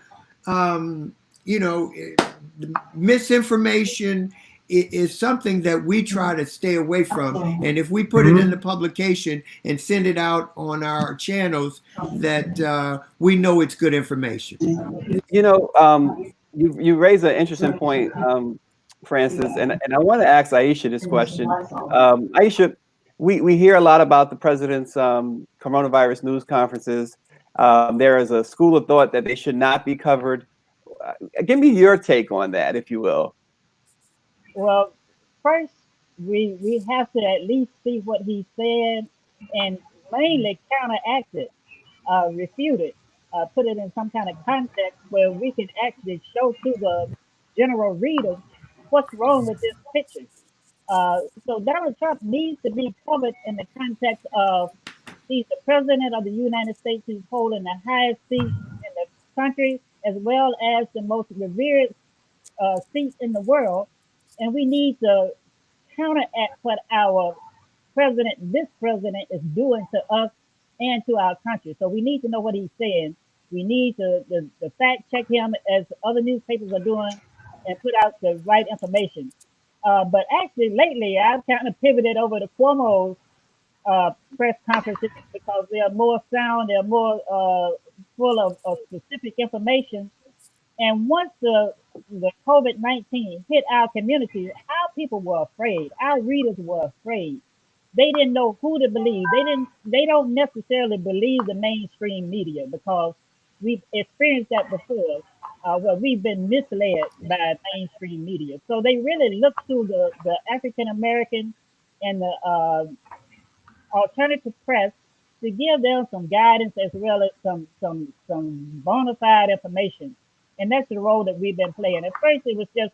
misinformation is something that we try to stay away from. And if we put it in the publication and send it out on our channels, that we know it's good information. You raise an interesting point, Francis, and I want to ask Aisha this question. Aisha, we hear a lot about the president's coronavirus news conferences. There is a school of thought that they should not be covered. Give me your take on that, if you will. Well, first, we have to at least see what he said and mainly counteract it, refute it, put it in some kind of context where we can actually show to the general reader what's wrong with this picture. So Donald Trump needs to be covered in the context of he's the president of the United States, who's holding the highest seat in the country, as well as the most revered seat in the world. And we need to counteract what this president is doing to us and to our country. So we need to know what he's saying. We need to fact check him as other newspapers are doing and put out the right information. But actually, lately, I've kind of pivoted over to Cuomo's press conferences because they are more sound, they're more full of specific information. And once the COVID-19 hit our community, our people were afraid. Our readers were afraid. They didn't know who to believe. They don't necessarily believe the mainstream media because we've experienced that before, where we've been misled by mainstream media. So they really look to the African American and the alternative press to give them some guidance as well as some bona fide information. And that's the role that we've been playing. At first, it was just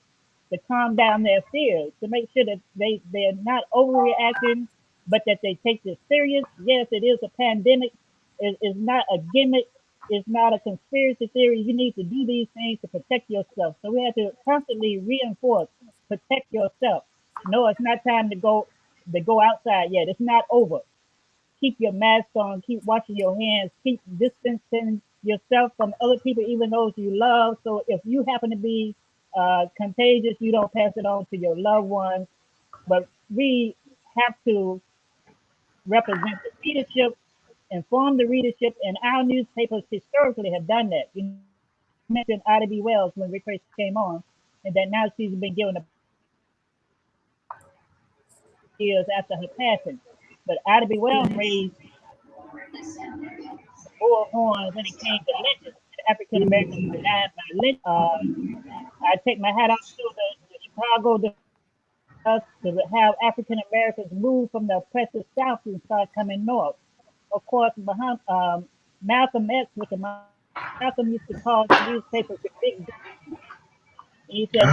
to calm down their fears, to make sure that they're not overreacting, but that they take this serious. Yes, it is a pandemic. It's not a gimmick. It's not a conspiracy theory. You need to do these things to protect yourself. So we have to constantly reinforce, protect yourself. No, it's not time to go outside yet. It's not over. Keep your mask on, keep washing your hands, keep distancing yourself from other people, even those you love. So if you happen to be contagious, you don't pass it on to your loved ones. But we have to represent the leadership, inform the readership, and our newspapers historically have done that. You mentioned Ida B. Wells when Rick Tracy came on, and that now she's been given a years after her passing. But Ida B. Wells raised bullhorns when it came to lynching. African Americans were dying by lynching. I take my hat off to the Chicago to have African Americans move from the oppressive South and start coming north. Of course, behind Malcolm X, which Malcolm used to call the newspapers the big guns. He said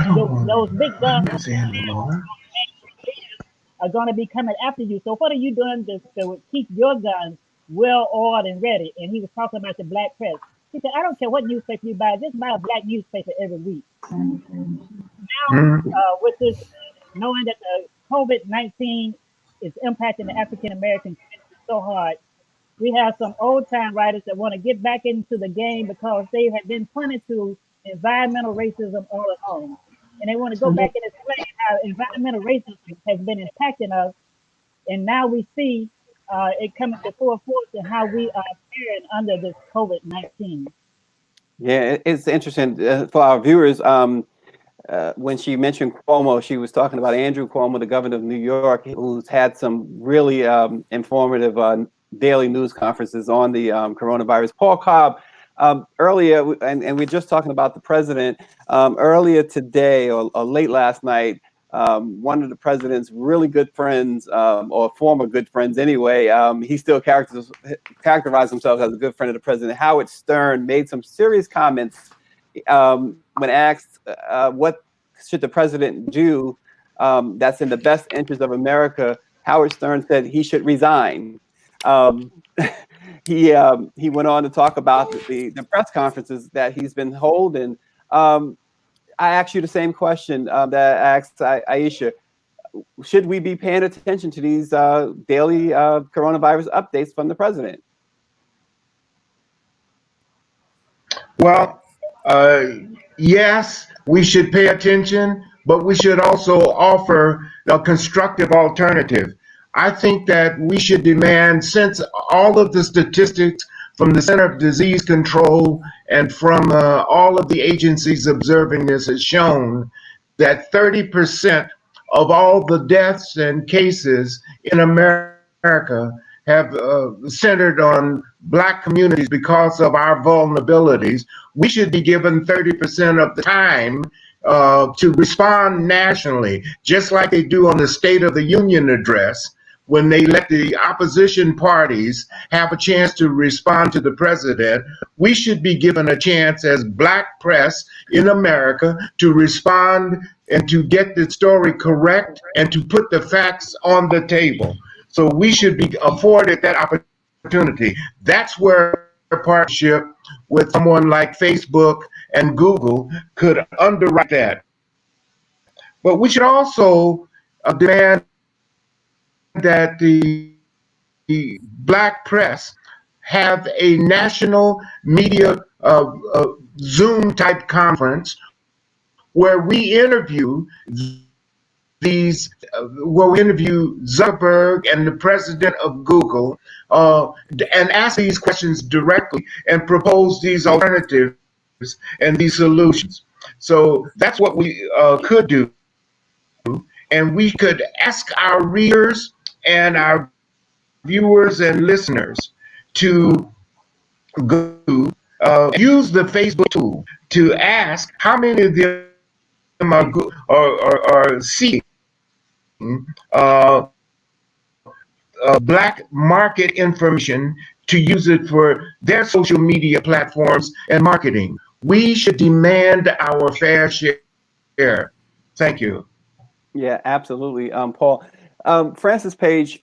those big guns are going to be coming after you. So what are you doing to keep your guns well oiled and ready? And he was talking about the black press. He said, I don't care what newspaper you buy, just buy a black newspaper every week. Now, with this, knowing that the COVID-19 is impacting the African American community so hard, We have some old time writers that want to get back into the game because they have been punted to environmental racism all along. And they want to go back and explain how environmental racism has been impacting us. And now we see it coming to full force and how we are faring under this COVID-19. Yeah, it's interesting for our viewers. When she mentioned Cuomo, she was talking about Andrew Cuomo, the governor of New York, who's had some really informative daily news conferences on the coronavirus. Paul Cobb, earlier, and we're just talking about the president, earlier today or late last night, one of the president's really good friends, or former good friends anyway, he still characterized himself as a good friend of the president, Howard Stern, made some serious comments when asked what should the president do that's in the best interest of America. Howard Stern said he should resign. He went on to talk about the press conferences that he's been holding. I asked you the same question that I asked Aisha. Should we be paying attention to these daily coronavirus updates from the president? Well, yes, we should pay attention, but we should also offer a constructive alternative. I think that we should demand, since all of the statistics from the Center of Disease Control and from all of the agencies observing this has shown that 30% of all the deaths and cases in America have centered on Black communities because of our vulnerabilities. We should be given 30% of the time to respond nationally, just like they do on the State of the Union address, when they let the opposition parties have a chance to respond to the president. We should be given a chance as Black press in America to respond and to get the story correct and to put the facts on the table. So we should be afforded that opportunity. That's where a partnership with someone like Facebook and Google could underwrite that. But we should also demand that the Black press have a national media Zoom type conference where we interview Zuckerberg and the president of Google and ask these questions directly and propose these alternatives and these solutions. So that's what we could do. And we could ask our readers and our viewers and listeners to go use the Facebook tool to ask how many of them are seeking Black market information to use it for their social media platforms and marketing. We should demand our fair share. Thank you. Yeah, absolutely, Paul. Francis Page,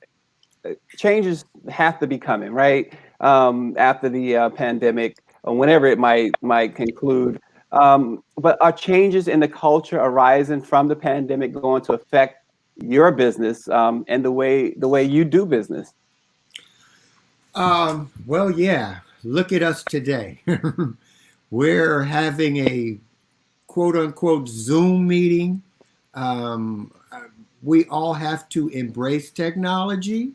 changes have to be coming, right? After the pandemic, or whenever it might conclude. But are changes in the culture arising from the pandemic going to affect your business and the way you do business? Well, yeah. Look at us today. We're having a quote unquote Zoom meeting. We all have to embrace technology.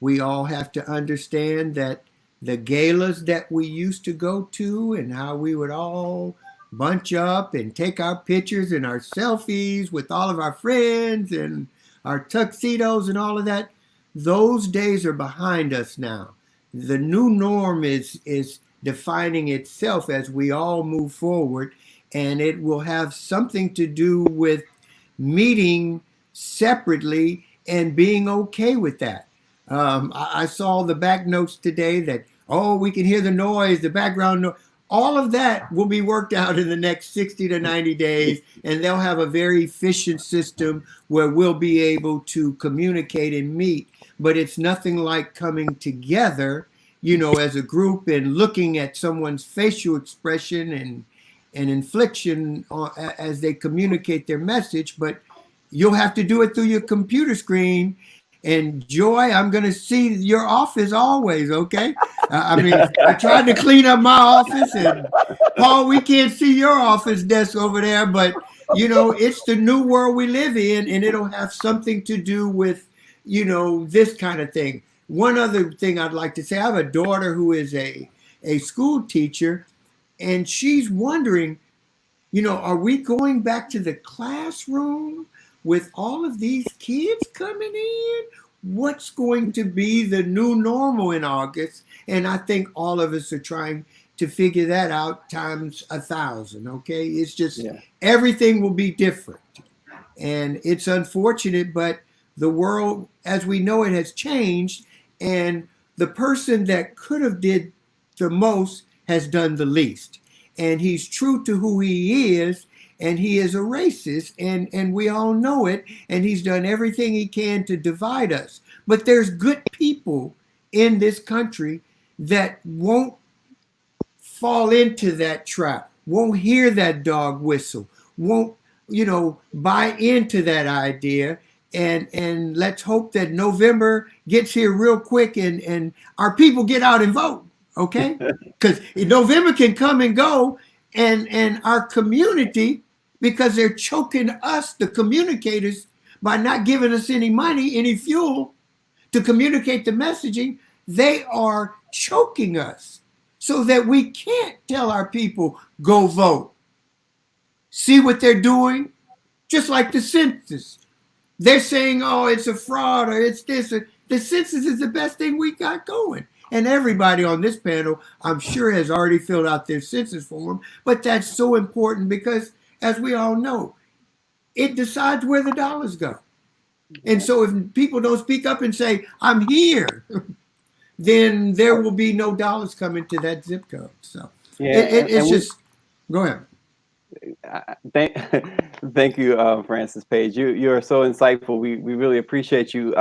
We all have to understand that the galas that we used to go to and how we would all bunch up and take our pictures and our selfies with all of our friends and our tuxedos and all of that, those days are behind us now. The new norm is defining itself as we all move forward, and it will have something to do with meeting separately and being okay with that. I saw the back notes today that, oh, we can hear the noise, the background noise. All of that will be worked out in the next 60 to 90 days, and they'll have a very efficient system where we'll be able to communicate and meet. But it's nothing like coming together, you know, as a group and looking at someone's facial expression and inflection as they communicate their message. But you'll have to do it through your computer screen, And Joy, I'm going to see your office always, okay? I mean, I tried to clean up my office, and Paul, we can't see your office desk over there, but you know, it's the new world we live in, and it'll have something to do with, you know, this kind of thing. One other thing I'd like to say, I have a daughter who is a school teacher, and she's wondering, you know, are we going back to the classroom with all of these kids coming in? What's going to be the new normal in August? And I think all of us are trying to figure that out times 1,000. Okay. It's just everything will be different. And it's unfortunate, but the world as we know it has changed. And the person that could have did the most has done the least. And he's true to who he is, and he is a racist, and we all know it, and he's done everything he can to divide us. But there's good people in this country that won't fall into that trap, won't hear that dog whistle, won't, you know, buy into that idea. And let's hope that November gets here real quick, and our people get out and vote. Okay, because November can come and go, and our community, because they're choking us, the communicators, by not giving us any money, any fuel to communicate the messaging, they are choking us so that we can't tell our people, go vote. See what they're doing? Just like the census. They're saying, oh, it's a fraud, or it's this. The census is the best thing we got going. And everybody on this panel, I'm sure, has already filled out their census form. But that's so important because, as we all know, it decides where the dollars go. And so if people don't speak up and say, I'm here, then there will be no dollars coming to that zip code. So it's just, go ahead. Thank you, Francis Page. You're so insightful. We really appreciate you.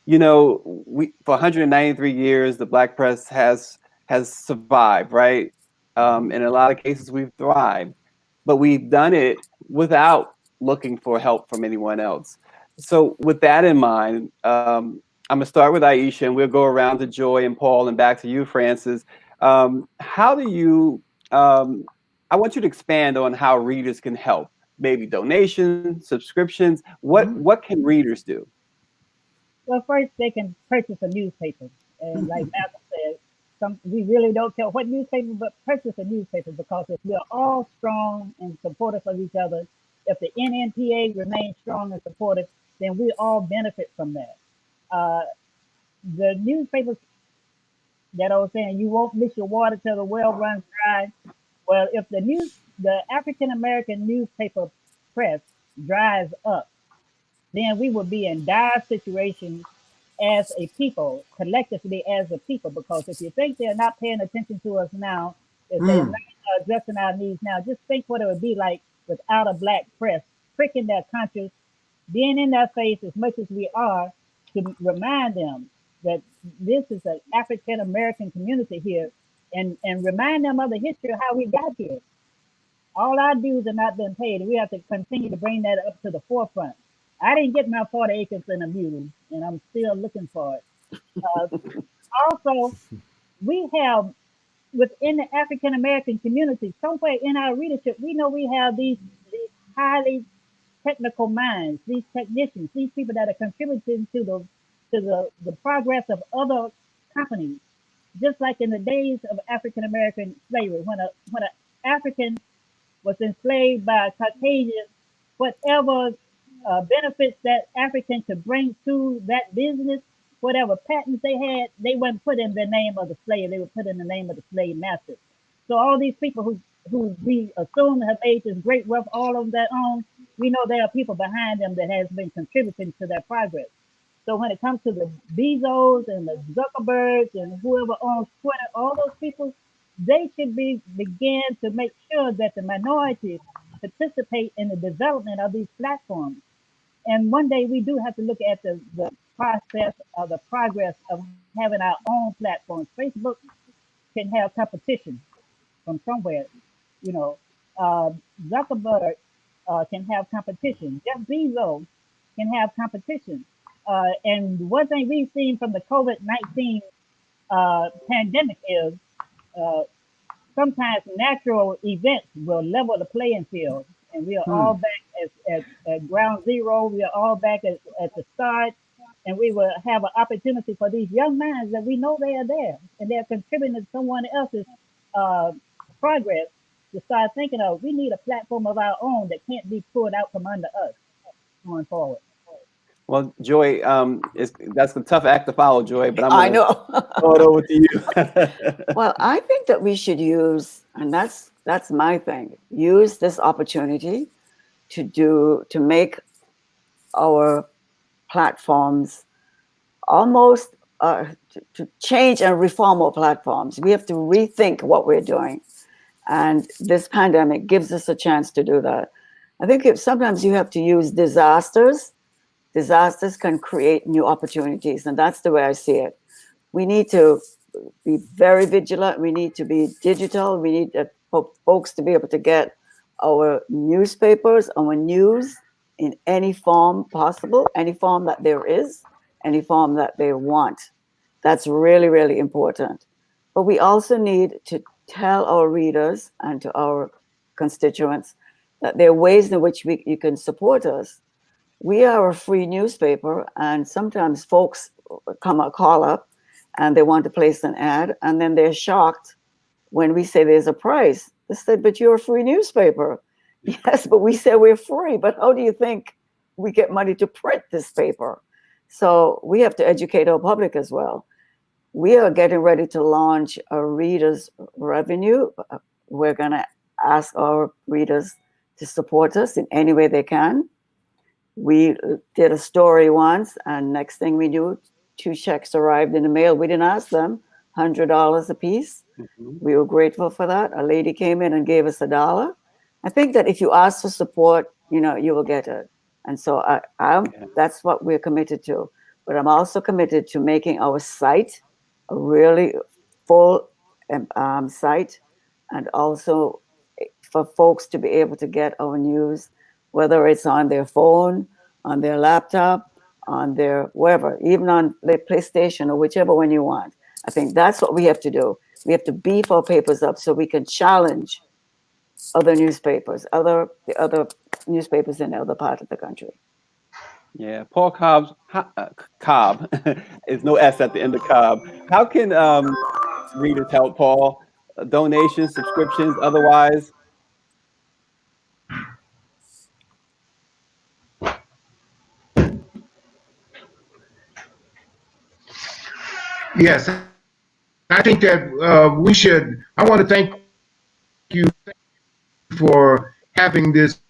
You know, for 193 years, the Black press has survived, right? In a lot of cases, we've thrived, but we've done it without looking for help from anyone else. So, with that in mind, I'm gonna start with Aisha, and we'll go around to Joy and Paul, and back to you, Francis. How do you? I want you to expand on how readers can help. Maybe donations, subscriptions. What can readers do? Well, first they can purchase a newspaper, and like Malcolm said, we really don't care what newspaper, but purchase a newspaper, because if we're all strong and supportive of each other, if the NNPA remains strong and supportive, then we all benefit from that. Uh, the newspapers that I was saying, you won't miss your water till the well runs dry. Well, if the African American newspaper press dries up, then we would be in dire situation as a people, collectively as a people. Because if you think they're not paying attention to us now, if they're not addressing our needs now, just think what it would be like without a black press, pricking their conscience, being in their face as much as we are, to remind them that this is an African American community here, and remind them of the history of how we got here. All our dues have not been paid, and we have to continue to bring that up to the forefront. I didn't get my 40 acres in a mule, and I'm still looking for it. Also, we have within the African American community, somewhere in our readership, we know we have these highly technical minds, these technicians, these people that are contributing to the progress of other companies. Just like in the days of African American slavery, when an African was enslaved by a Caucasian, whatever benefits that African could bring to that business, whatever patents they had, they wouldn't put in the name of the slave. They would put in the name of the slave master. So all these people who we assume have made this great wealth all of their own, we know there are people behind them that has been contributing to their progress. So when it comes to the Bezos and the Zuckerbergs and whoever owns Twitter, all those people, they should begin to make sure that the minorities participate in the development of these platforms. And one day we do have to look at the process of the progress of having our own platforms. Facebook can have competition from somewhere, you know. Uh, Zuckerberg can have competition. Jeff Bezos can have competition. And one thing we've seen from the COVID-19 pandemic is uh, sometimes natural events will level the playing field, and we are all back at ground zero. We are all back at the start, and we will have an opportunity for these young minds that we know they are there, and they're contributing to someone else's uh, progress to start thinking of, we need a platform of our own that can't be pulled out from under us going forward. Well, Joy, that's a tough act to follow, Joy, but I'm I going to know. throw it over to you. Well, I think that we should use, and that's my thing, use this opportunity to make our platforms almost to change and reform our platforms. We have to rethink what we're doing. And this pandemic gives us a chance to do that. I think sometimes you have to use disasters. Disasters can create new opportunities, and that's the way I see it. We need to be very vigilant. We need to be digital. We need folks to be able to get our newspapers, our news in any form possible, any form that there is, any form that they want. That's really, really important. But we also need to tell our readers and to our constituents that there are ways in which you can support us. We are a free newspaper, and sometimes folks call up and they want to place an ad, and then they're shocked when we say there's a price. They said, but you're a free newspaper. Yes, but we say we're free, but how do you think we get money to print this paper? So we have to educate our public as well. We are getting ready to launch a reader's revenue. We're going to ask our readers to support us in any way they can. We did a story once, and next thing we knew, 2 checks arrived in the mail. We didn't ask them, $100 a piece. Mm-hmm. We were grateful for that. A lady came in and gave us $1. I think that if you ask for support, you will get it. And so that's what we're committed to. But I'm also committed to making our site a really full site, and also for folks to be able to get our news, whether it's on their phone, on their laptop, on their wherever, even on their PlayStation or whichever one you want. I think that's what we have to do. We have to beef our papers up so we can challenge other newspapers, the other newspapers in the other part of the country. Yeah, Paul Cobb is no S at the end of Cobb. How can readers help, Paul? Donations, subscriptions, otherwise? Yes, I think that we should. I want to thank you for having this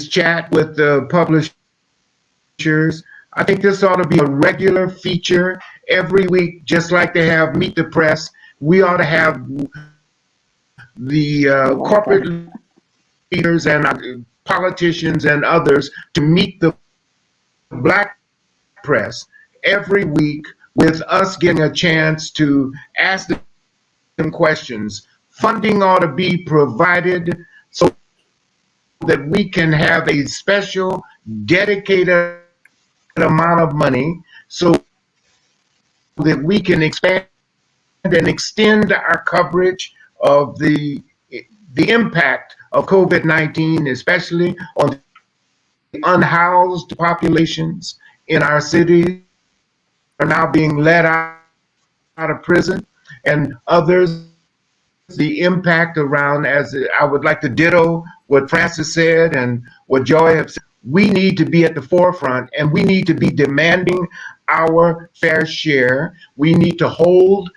chat with the publishers. I think this ought to be a regular feature every week, just like they have Meet the Press. We ought to have the corporate leaders and politicians and others to meet the Black press every week, with us getting a chance to ask them questions. Funding ought to be provided so that we can have a special dedicated amount of money so that we can expand and extend our coverage of the impact of COVID-19, especially on the unhoused populations in our cities are now being let out of prison, and others, the impact around, as I would like to ditto what Francis said and what Joy have said. We need to be at the forefront, and we need to be demanding our fair share. We need to hold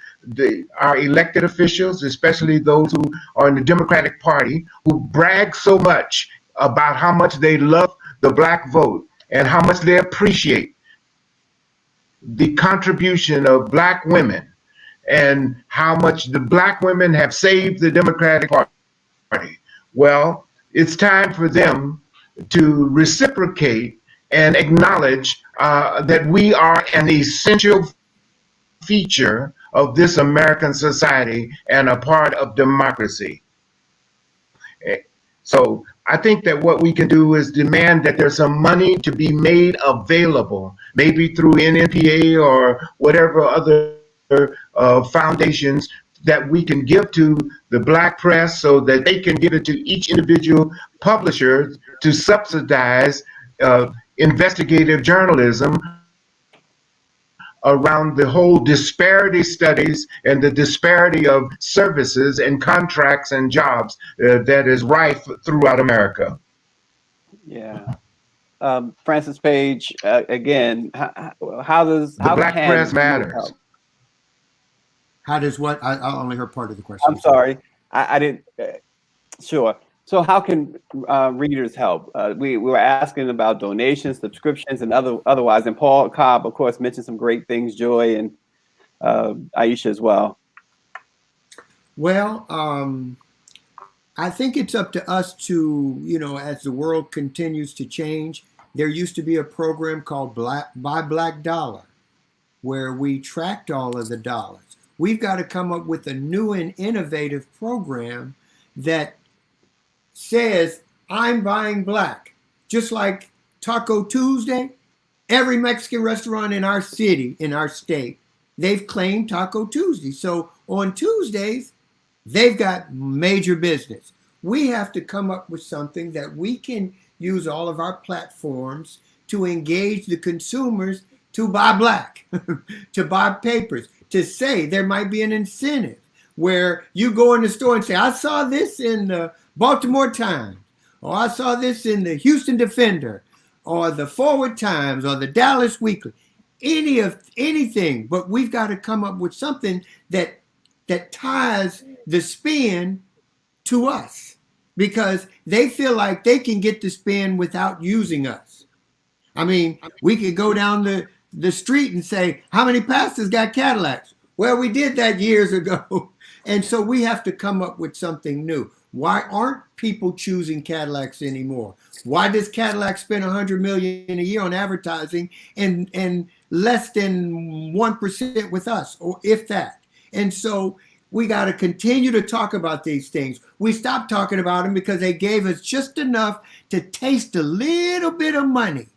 our elected officials, especially those who are in the Democratic Party, who brag so much about how much they love the Black vote and how much they appreciate the contribution of Black women and how much the Black women have saved the Democratic Party. Well, it's time for them to reciprocate and acknowledge that we are an essential feature of this American society and a part of democracy. So I think that what we can do is demand that there's some money to be made available, maybe through NNPA or whatever other foundations that we can give to the Black press so that they can give it to each individual publisher to subsidize investigative journalism around the whole disparity studies and the disparity of services and contracts and jobs that is rife throughout America. Yeah. Francis Page, again, how does the Black press matters? Help? How does what? I only heard part of the question. I'm sorry, I didn't. Sure. So how can readers help? We were asking about donations, subscriptions, and otherwise. And Paul Cobb, of course, mentioned some great things. Joy and Aisha as well. Well, I think it's up to us to, as the world continues to change. There used to be a program called Buy Black Dollar, where we tracked all of the dollars. We've got to come up with a new and innovative program that says, I'm buying black. Just like Taco Tuesday, every Mexican restaurant in our city, in our state, they've claimed Taco Tuesday. So on Tuesdays, they've got major business. We have to come up with something that we can use all of our platforms to engage the consumers to buy black, to buy papers, to say there might be an incentive where you go in the store and say, I saw this in the Baltimore Times, or I saw this in the Houston Defender, or the Forward Times, or the Dallas Weekly, anything. But we've got to come up with something that ties the spin to us, because they feel like they can get the spin without using us. I mean, we could go down the street and say, how many pastors got Cadillacs? Well, we did that years ago. And so we have to come up with something new. Why aren't people choosing Cadillacs anymore? Why does Cadillac spend $100 million a year on advertising and less than 1% with us, or if that? And so we got to continue to talk about these things. We stopped talking about them because they gave us just enough to taste a little bit of money.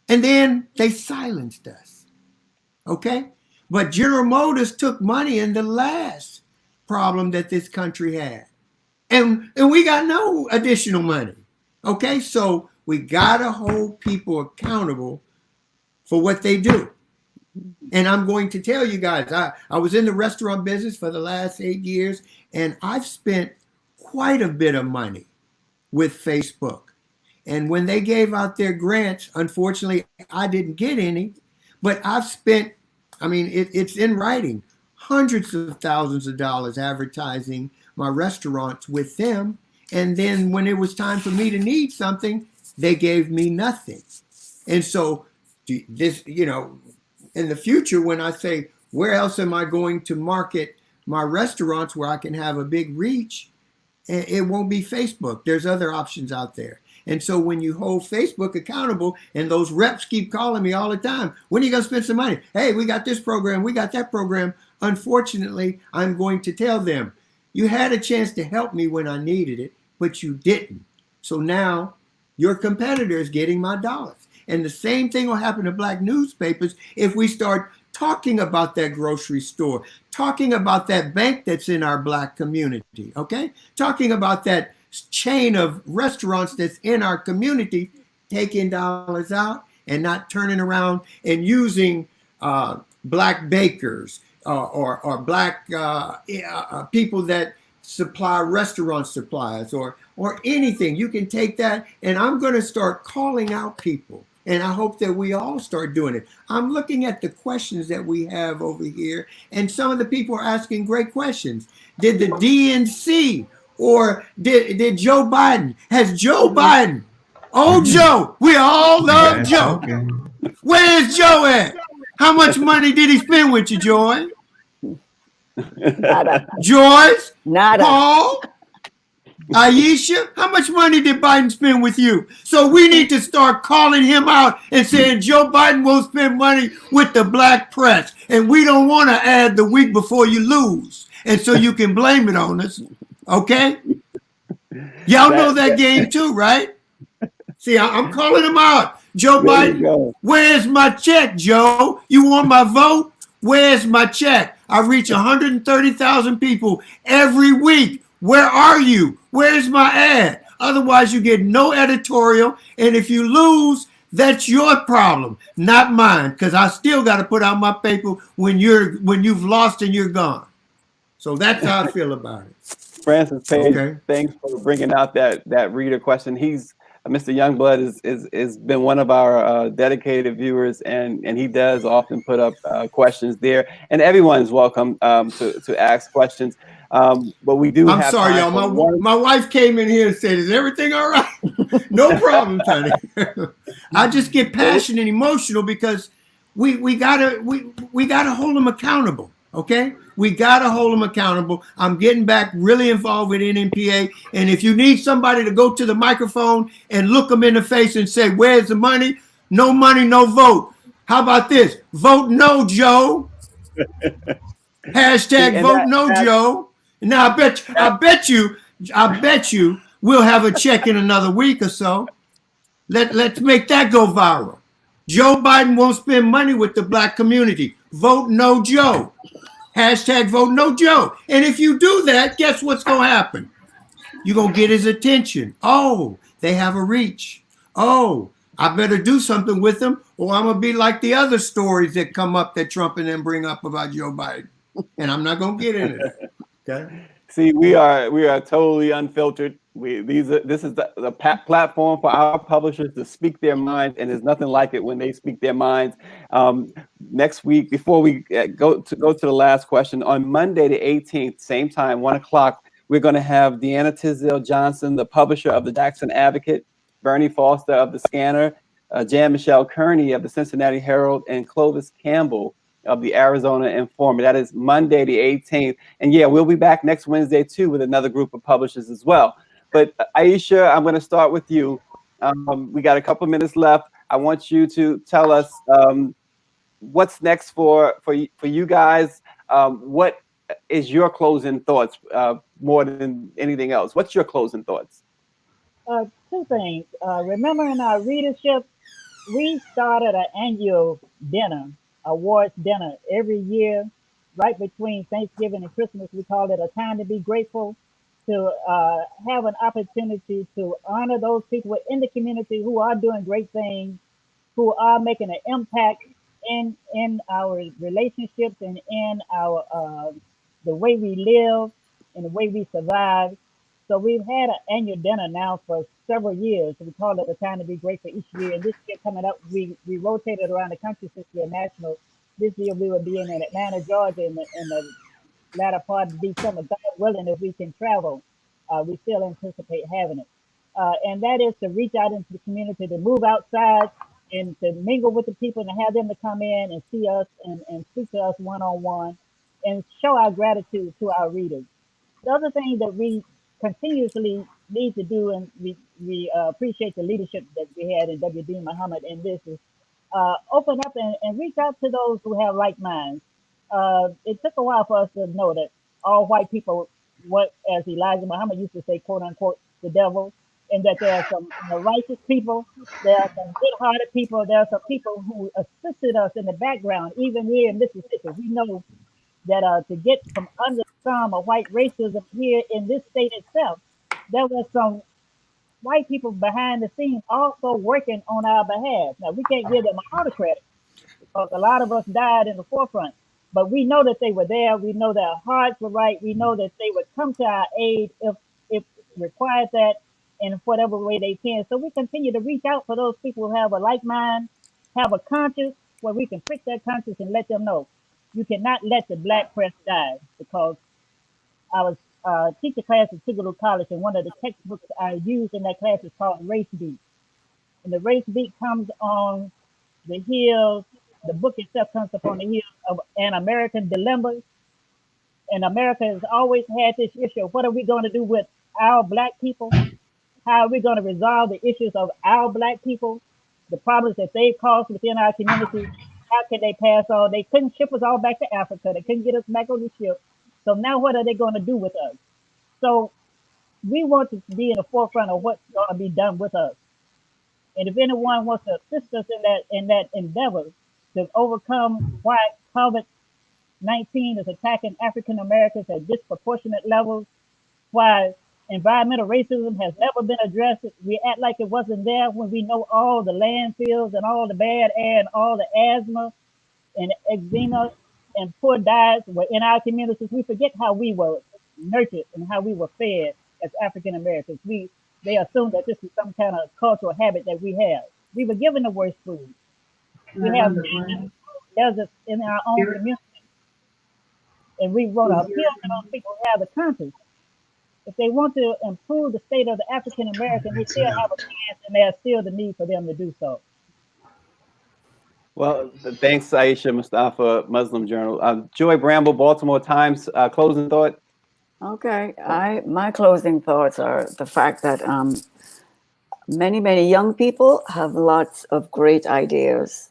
And then they silenced us. Okay? But General Motors took money in the last problem that this country had. And we got no additional money. Okay? So we got to hold people accountable for what they do. And I'm going to tell you guys, I was in the restaurant business for the last 8 years, and I've spent quite a bit of money with Facebook. And when they gave out their grants, unfortunately, I didn't get any, but I've spent, it's in writing, hundreds of thousands of dollars advertising my restaurants with them. And then when it was time for me to need something, they gave me nothing. And so this, in the future, when I say, where else am I going to market my restaurants where I can have a big reach? It won't be Facebook. There's other options out there. And so when you hold Facebook accountable, and those reps keep calling me all the time, when are you going to spend some money? Hey, we got this program, we got that program. Unfortunately, I'm going to tell them, you had a chance to help me when I needed it, but you didn't. So now your competitor is getting my dollars. And the same thing will happen to black newspapers if we start talking about that grocery store, talking about that bank that's in our black community, okay? Talking about that chain of restaurants that's in our community, taking dollars out and not turning around and using black bakers or black people that supply restaurant supplies or anything. You can take that, and I'm going to start calling out people. And I hope that we all start doing it. I'm looking at the questions that we have over here, and some of the people are asking great questions. Did the DNC or did Joe Biden? Has Joe Biden? Oh, Joe, we all love Joe. Okay. Where's Joe at? How much money did he spend with you, Joy? Nada. Joyce? Nada. Paul? Aisha, how much money did Biden spend with you? So we need to start calling him out and saying Joe Biden won't spend money with the black press. And we don't want to add the week before you lose. And so you can blame it on us. Okay? Y'all know that game too, right? See, I'm calling him out. Joe There you Biden, go. where's my check, Joe? You want my vote? Where's my check? I reach 130,000 people every week. Where are you? Where's my ad? Otherwise, you get no editorial. And if you lose, that's your problem, not mine, because I still got to put out my paper when you've lost and you're gone. So that's how I feel about it. Francis Page, Okay. thanks for bringing out that reader question. He's Mr. Youngblood is been one of our dedicated viewers, and he does often put up questions there. And everyone's welcome to ask questions. But we do I'm have sorry, time y'all. for one. My wife came in here and said, "Is everything all right?" No problem, honey. I just get passionate and emotional because we gotta hold them accountable. Okay, we gotta hold them accountable. I'm getting back really involved with NMPA, and if you need somebody to go to the microphone and look them in the face and say, "Where's the money? No money, no vote." How about this? Vote no, Joe. See, Hashtag and vote no, Joe. Now I bet you we'll have a check in another week or so. Let's make that go viral. Joe Biden won't spend money with the black community. Vote no, Joe. Hashtag vote no, Joe. And if you do that, guess what's gonna happen? You're gonna get his attention. Oh, they have a reach. Oh, I better do something with them, or I'm gonna be like the other stories that come up that Trump and them bring up about Joe Biden. And I'm not gonna get into that. Okay. See, we are totally unfiltered. This is the platform for our publishers to speak their minds, and there's nothing like it when they speak their minds. Next week, before we go to the last question, on Monday the 18th, same time, 1 o'clock, we're going to have Deanna Tisdale Johnson, the publisher of the Jackson Advocate, Bernie Foster of the Scanner, Jan Michelle Kearney of the Cincinnati Herald, and Clovis Campbell of the Arizona Informer. That is Monday the 18th. And yeah, we'll be back next Wednesday too with another group of publishers as well. But Aisha, I'm going to start with you. We got a couple minutes left. I want you to tell us what's next for you guys. What is your closing thoughts more than anything else? What's your closing thoughts? Two things. Remember in our readership, we started an annual dinner, awards dinner every year, right between Thanksgiving and Christmas. We call it a time to be grateful, to have an opportunity to honor those people in the community who are doing great things, who are making an impact in our relationships and in our the way we live and the way we survive. So we've had an annual dinner now for several years. We call it a time to be grateful each year. And this year coming up, we rotated around the country since we're national. This year we will be in Atlanta, Georgia, in the latter part of December, God willing, if we can travel. We still anticipate having it. And that is to reach out into the community, to move outside and to mingle with the people and have them to come in and see us and speak to us one on one and show our gratitude to our readers. The other thing that we continuously need to do, and we appreciate the leadership that we had in W.D. Muhammad in this, is open up and reach out to those who have like minds. It took a while for us to know that all white people, what as Elijah Muhammad used to say, quote unquote, the devil, and that there are some righteous people, there are some good-hearted people, there are some people who assisted us in the background, even here in Mississippi. We know that to get from under the thumb of white racism here in this state itself, there was some white people behind the scenes also working on our behalf. Now, we can't give them all the credit because a lot of us died in the forefront, but we know that they were there. We know their hearts were right. We know that they would come to our aid if required that in whatever way they can. So we continue to reach out for those people who have a like mind, have a conscience, where we can prick that conscience and let them know you cannot let the black press die. Because I was teaching class at Tiggeroo College, and one of the textbooks I used in that class is called Race Beat. And the Race Beat comes on the heels, the book itself comes upon the heels of An American Dilemma. And America has always had this issue of what are we going to do with our black people? How are we going to resolve the issues of our black people, the problems that they've caused within our community? How can they pass on? They couldn't ship us all back to Africa. They couldn't get us back on the ship. So now what are they going to do with us? So we want to be in the forefront of what's going to be done with us. And if anyone wants to assist us in that endeavor to overcome why COVID-19 is attacking African Americans at disproportionate levels, why environmental racism has never been addressed. We act like it wasn't there when we know all the landfills and all the bad air and all the asthma and eczema and poor diets were in our communities. We forget how we were nurtured and how we were fed as African Americans. They assume that this is some kind of cultural habit that we have. We were given the worst food. We have deserts in our own community. And we want to appeal to those people who have the conscience. If they want to improve the state of the African American, they still have a chance, and there's still the need for them to do so. Well, thanks, Aisha Mustafa, Muslim Journal. Joy Bramble, Baltimore Times, closing thought. Okay, my closing thoughts are the fact that many young people have lots of great ideas.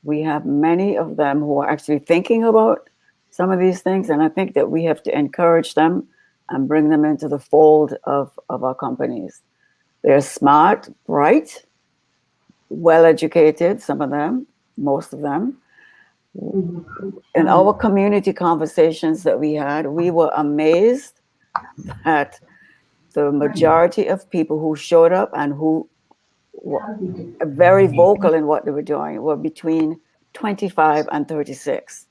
We have many of them who are actually thinking about some of these things, and I think that we have to encourage them and bring them into the fold of our companies. They're smart, bright, well-educated, some of them, most of them. In our community conversations that we had, we were amazed at the majority of people who showed up and who were very vocal in what they were doing were between 25 and 36.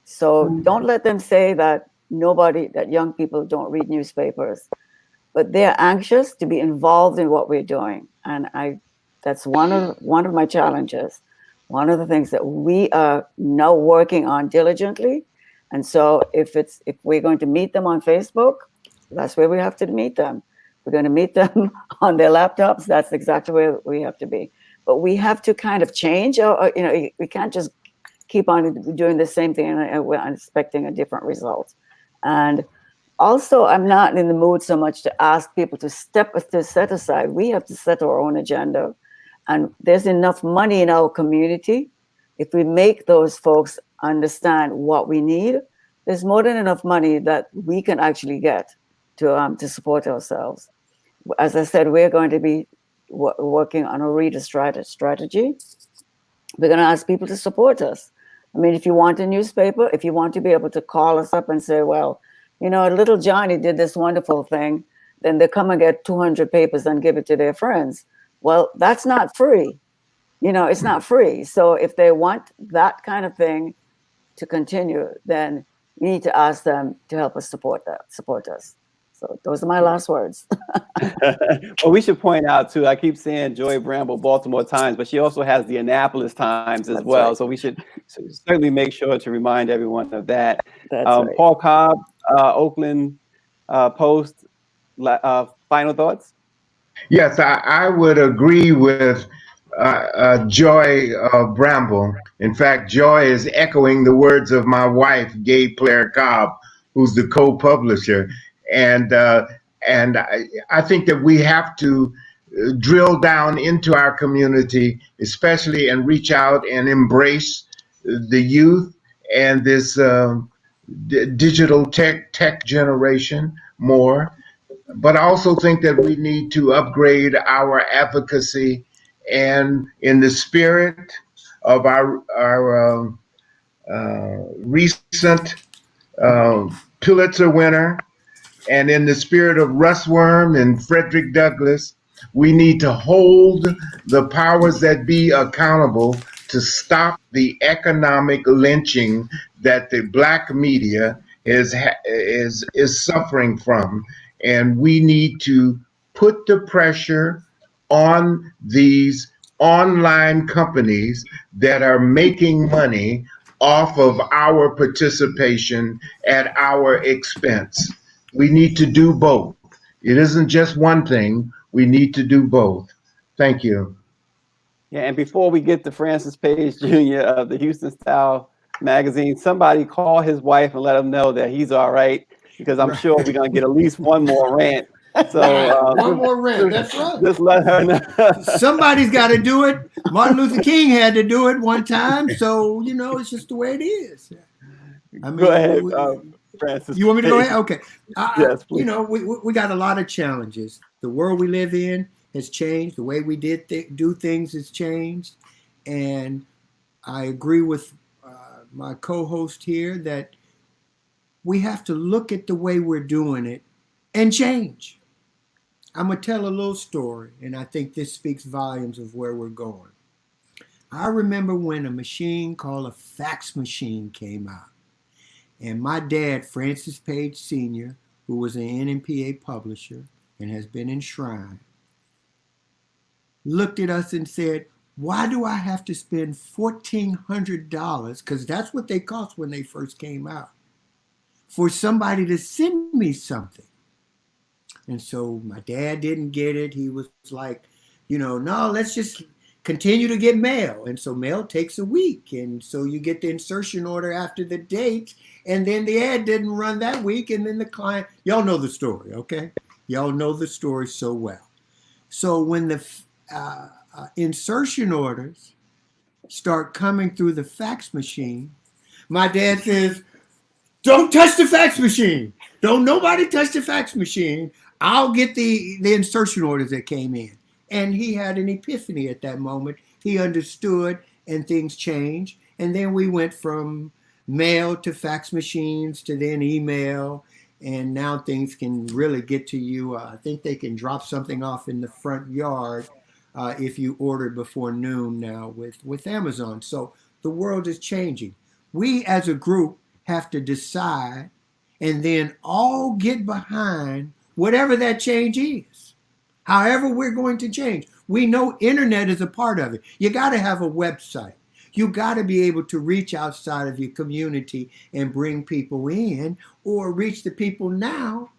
So don't let them say that young people don't read newspapers, but they're anxious to be involved in what we're doing. And that's one of my challenges. One of the things that we are now working on diligently. And so if we're going to meet them on Facebook, that's where we have to meet them. We're going to meet them on their laptops. That's exactly where we have to be. But we have to kind of change. We can't just keep on doing the same thing and we're expecting a different result. And also, I'm not in the mood so much to ask people to set aside. We have to set our own agenda. And there's enough money in our community. If we make those folks understand what we need, there's more than enough money that we can actually get to support ourselves. As I said, we're going to be working on a reader strategy. We're going to ask people to support us. I mean, if you want a newspaper, if you want to be able to call us up and say, well, little Johnny did this wonderful thing, then they come and get 200 papers and give it to their friends. Well, that's not free. It's not free. So if they want that kind of thing to continue, then we need to ask them to help us support us. So those are my last words. Well, we should point out too, I keep saying Joy Bramble, Baltimore Times, but she also has the Annapolis Times as well. Right. So we should certainly make sure to remind everyone of that. That's right. Paul Cobb, Oakland Post, final thoughts? Yes, I would agree with Joy Bramble. In fact, Joy is echoing the words of my wife, Gay Claire Cobb, who's the co-publisher. And I think that we have to drill down into our community, especially, and reach out and embrace the youth and this digital tech generation more. But I also think that we need to upgrade our advocacy, and in the spirit of our recent Pulitzer winner, and in the spirit of Russ Worm and Frederick Douglass, we need to hold the powers that be accountable to stop the economic lynching that the Black media is suffering from. And we need to put the pressure on these online companies that are making money off of our participation at our expense. We need to do both. It isn't just one thing. We need to do both. Thank you. Yeah, and before we get to Francis Page Jr. of the Houston Style magazine, somebody call his wife and let him know that he's all right, because I'm sure we're going to get at least one more rant. So one more rant. That's right. Just let her know. Somebody's got to do it. Martin Luther King had to do it one time. So, it's just the way it is. I mean, go ahead. Francis. You want me to go please. ahead? Okay. Yes, You please. know, we got a lot of challenges. The world we live in has changed. The way we do things has changed. And I agree with my co-host here that we have to look at the way we're doing it and change. I'm going to tell a little story, and I think this speaks volumes of where we're going. I remember when a machine called a fax machine came out. And my dad, Francis Page Sr., who was an NMPA publisher and has been enshrined, looked at us and said, why do I have to spend $1,400, because that's what they cost when they first came out, for somebody to send me something? And so my dad didn't get it. He was like, no, let's just continue to get mail. And so mail takes a week. And so you get the insertion order after the date. And then the ad didn't run that week. And then the client, y'all know the story, okay? Y'all know the story so well. So when the insertion orders start coming through the fax machine, my dad says, don't touch the fax machine. Don't nobody touch the fax machine. I'll get the insertion orders that came in. And he had an epiphany at that moment. He understood, and things changed. And then we went from mail to fax machines to then email. And now things can really get to you. I think they can drop something off in the front yard if you order before noon now with Amazon. So the world is changing. We as a group have to decide and then all get behind whatever that change is. However we're going to change. We know internet is a part of it. You got to have a website. You got to be able to reach outside of your community and bring people in, or reach the people now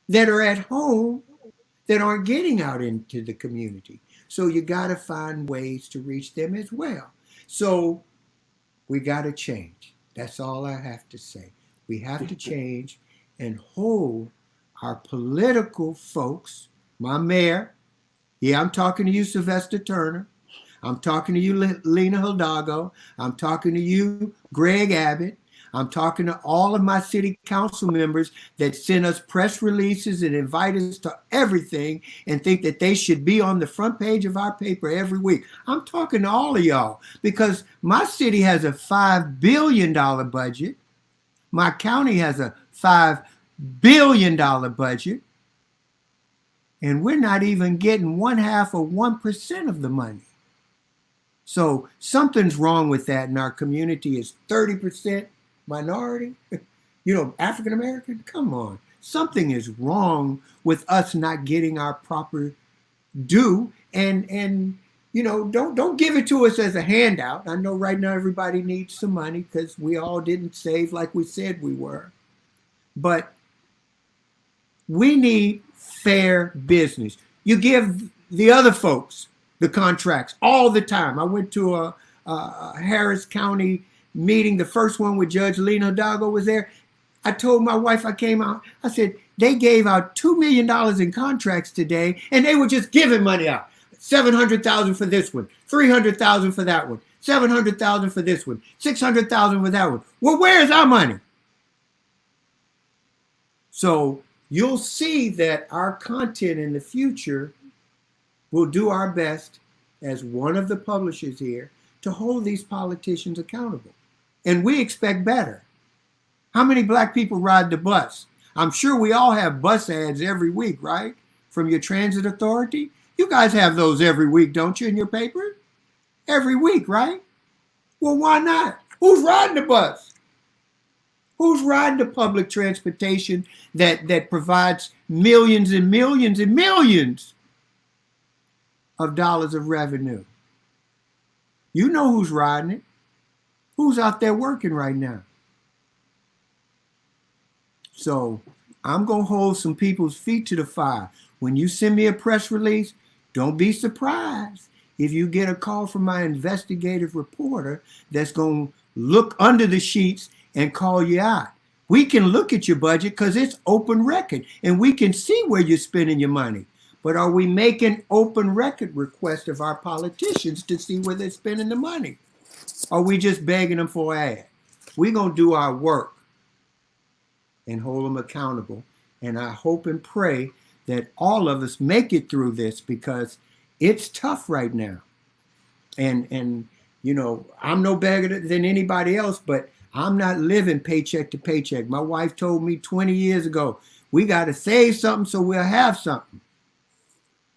that are at home that aren't getting out into the community. So you got to find ways to reach them as well. So we got to change. That's all I have to say. We have to change and hold our political folks, my mayor. Yeah, I'm talking to you, Sylvester Turner. I'm talking to you, Lena Hidalgo. I'm talking to you, Greg Abbott. I'm talking to all of my city council members that send us press releases and invite us to everything and think that they should be on the front page of our paper every week. I'm talking to all of y'all because my city has a $5 billion budget. My county has a $5 billion budget. And we're not even getting 0.5% of the money. So something's wrong with that. And our community is 30% minority. African American, come on. Something is wrong with us not getting our proper due. And don't give it to us as a handout. I know right now everybody needs some money because we all didn't save like we said we were. But we need fair business. You give the other folks the contracts all the time. I went to a Harris County meeting, the first one with Judge Lena Hidalgo was there. I told my wife, I came out, I said, they gave out $2 million in contracts today, and they were just giving money out. $700,000 for this one, $300,000 for that one, $700,000 for this one, $600,000 for that one. Well, where's our money? So you'll see that our content in the future will do our best as one of the publishers here to hold these politicians accountable. And we expect better. How many black people ride the bus? I'm sure we all have bus ads every week, right? From your transit authority. You guys have those every week, don't you, in your paper? Every week, right? Well, why not? Who's riding the bus? Who's riding the public transportation that provides millions and millions and millions of dollars of revenue? You know who's riding it. Who's out there working right now? So I'm going to hold some people's feet to the fire. When you send me a press release, don't be surprised if you get a call from my investigative reporter that's going to look under the sheets and call you out. We can look at your budget because it's open record and we can see where you're spending your money. But are we making open record requests of our politicians to see where they're spending the money? Are we just begging them for an ad? We're going to do our work. and hold them accountable. And I hope and pray that all of us make it through this, because it's tough right now. And you know, I'm no better than anybody else, but I'm not living paycheck to paycheck. My wife told me 20 years ago, we got to save something so we'll have something.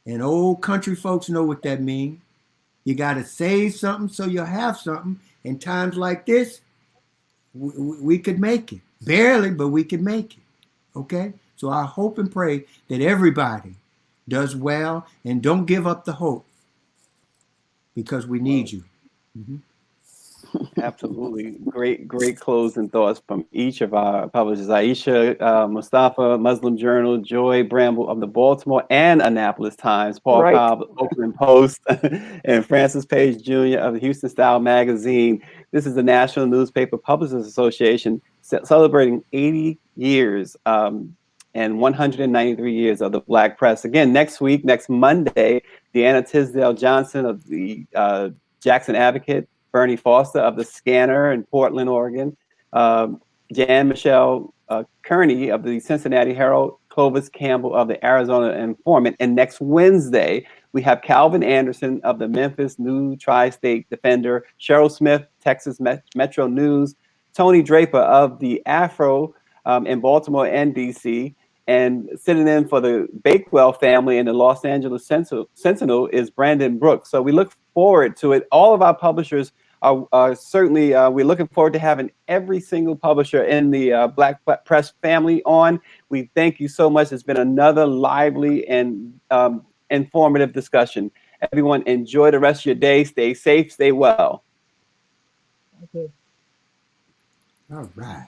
And old country folks know what that means. You got to save something so you'll have something. In times like this, we could make it. Barely, but we could make it. Okay? So I hope and pray that everybody does well and don't give up the hope, because we need you. Mm-hmm. Absolutely. Great closing thoughts from each of our publishers. Aisha, Mustafa, Muslim Journal, Joy Bramble of the Baltimore and Annapolis Times, Paul Right. Cobb, Oakland Post, and Francis Page Jr. of the Houston Style Magazine. This is the National Newspaper Publishers Association celebrating 80 years and 193 years of the Black press. Again, next Monday, Deanna Tisdale Johnson of the Jackson Advocate, Bernie Foster of the Scanner in Portland, Oregon, Jan Michelle Kearney of the Cincinnati Herald, Clovis Campbell of the Arizona Informant. And next Wednesday, we have Calvin Anderson of the Memphis New Tri-State Defender, Cheryl Smith, Texas Metro News, Tony Draper of the Afro in Baltimore and DC. And sitting in for the Bakewell family in the Los Angeles Sentinel is Brandon Brooks. So we look forward to it. All of our publishers are certainly, we're looking forward to having every single publisher in the Black Press family on. We thank you so much. It's been another lively and informative discussion. Everyone, enjoy the rest of your day. Stay safe, stay well. Okay. All right.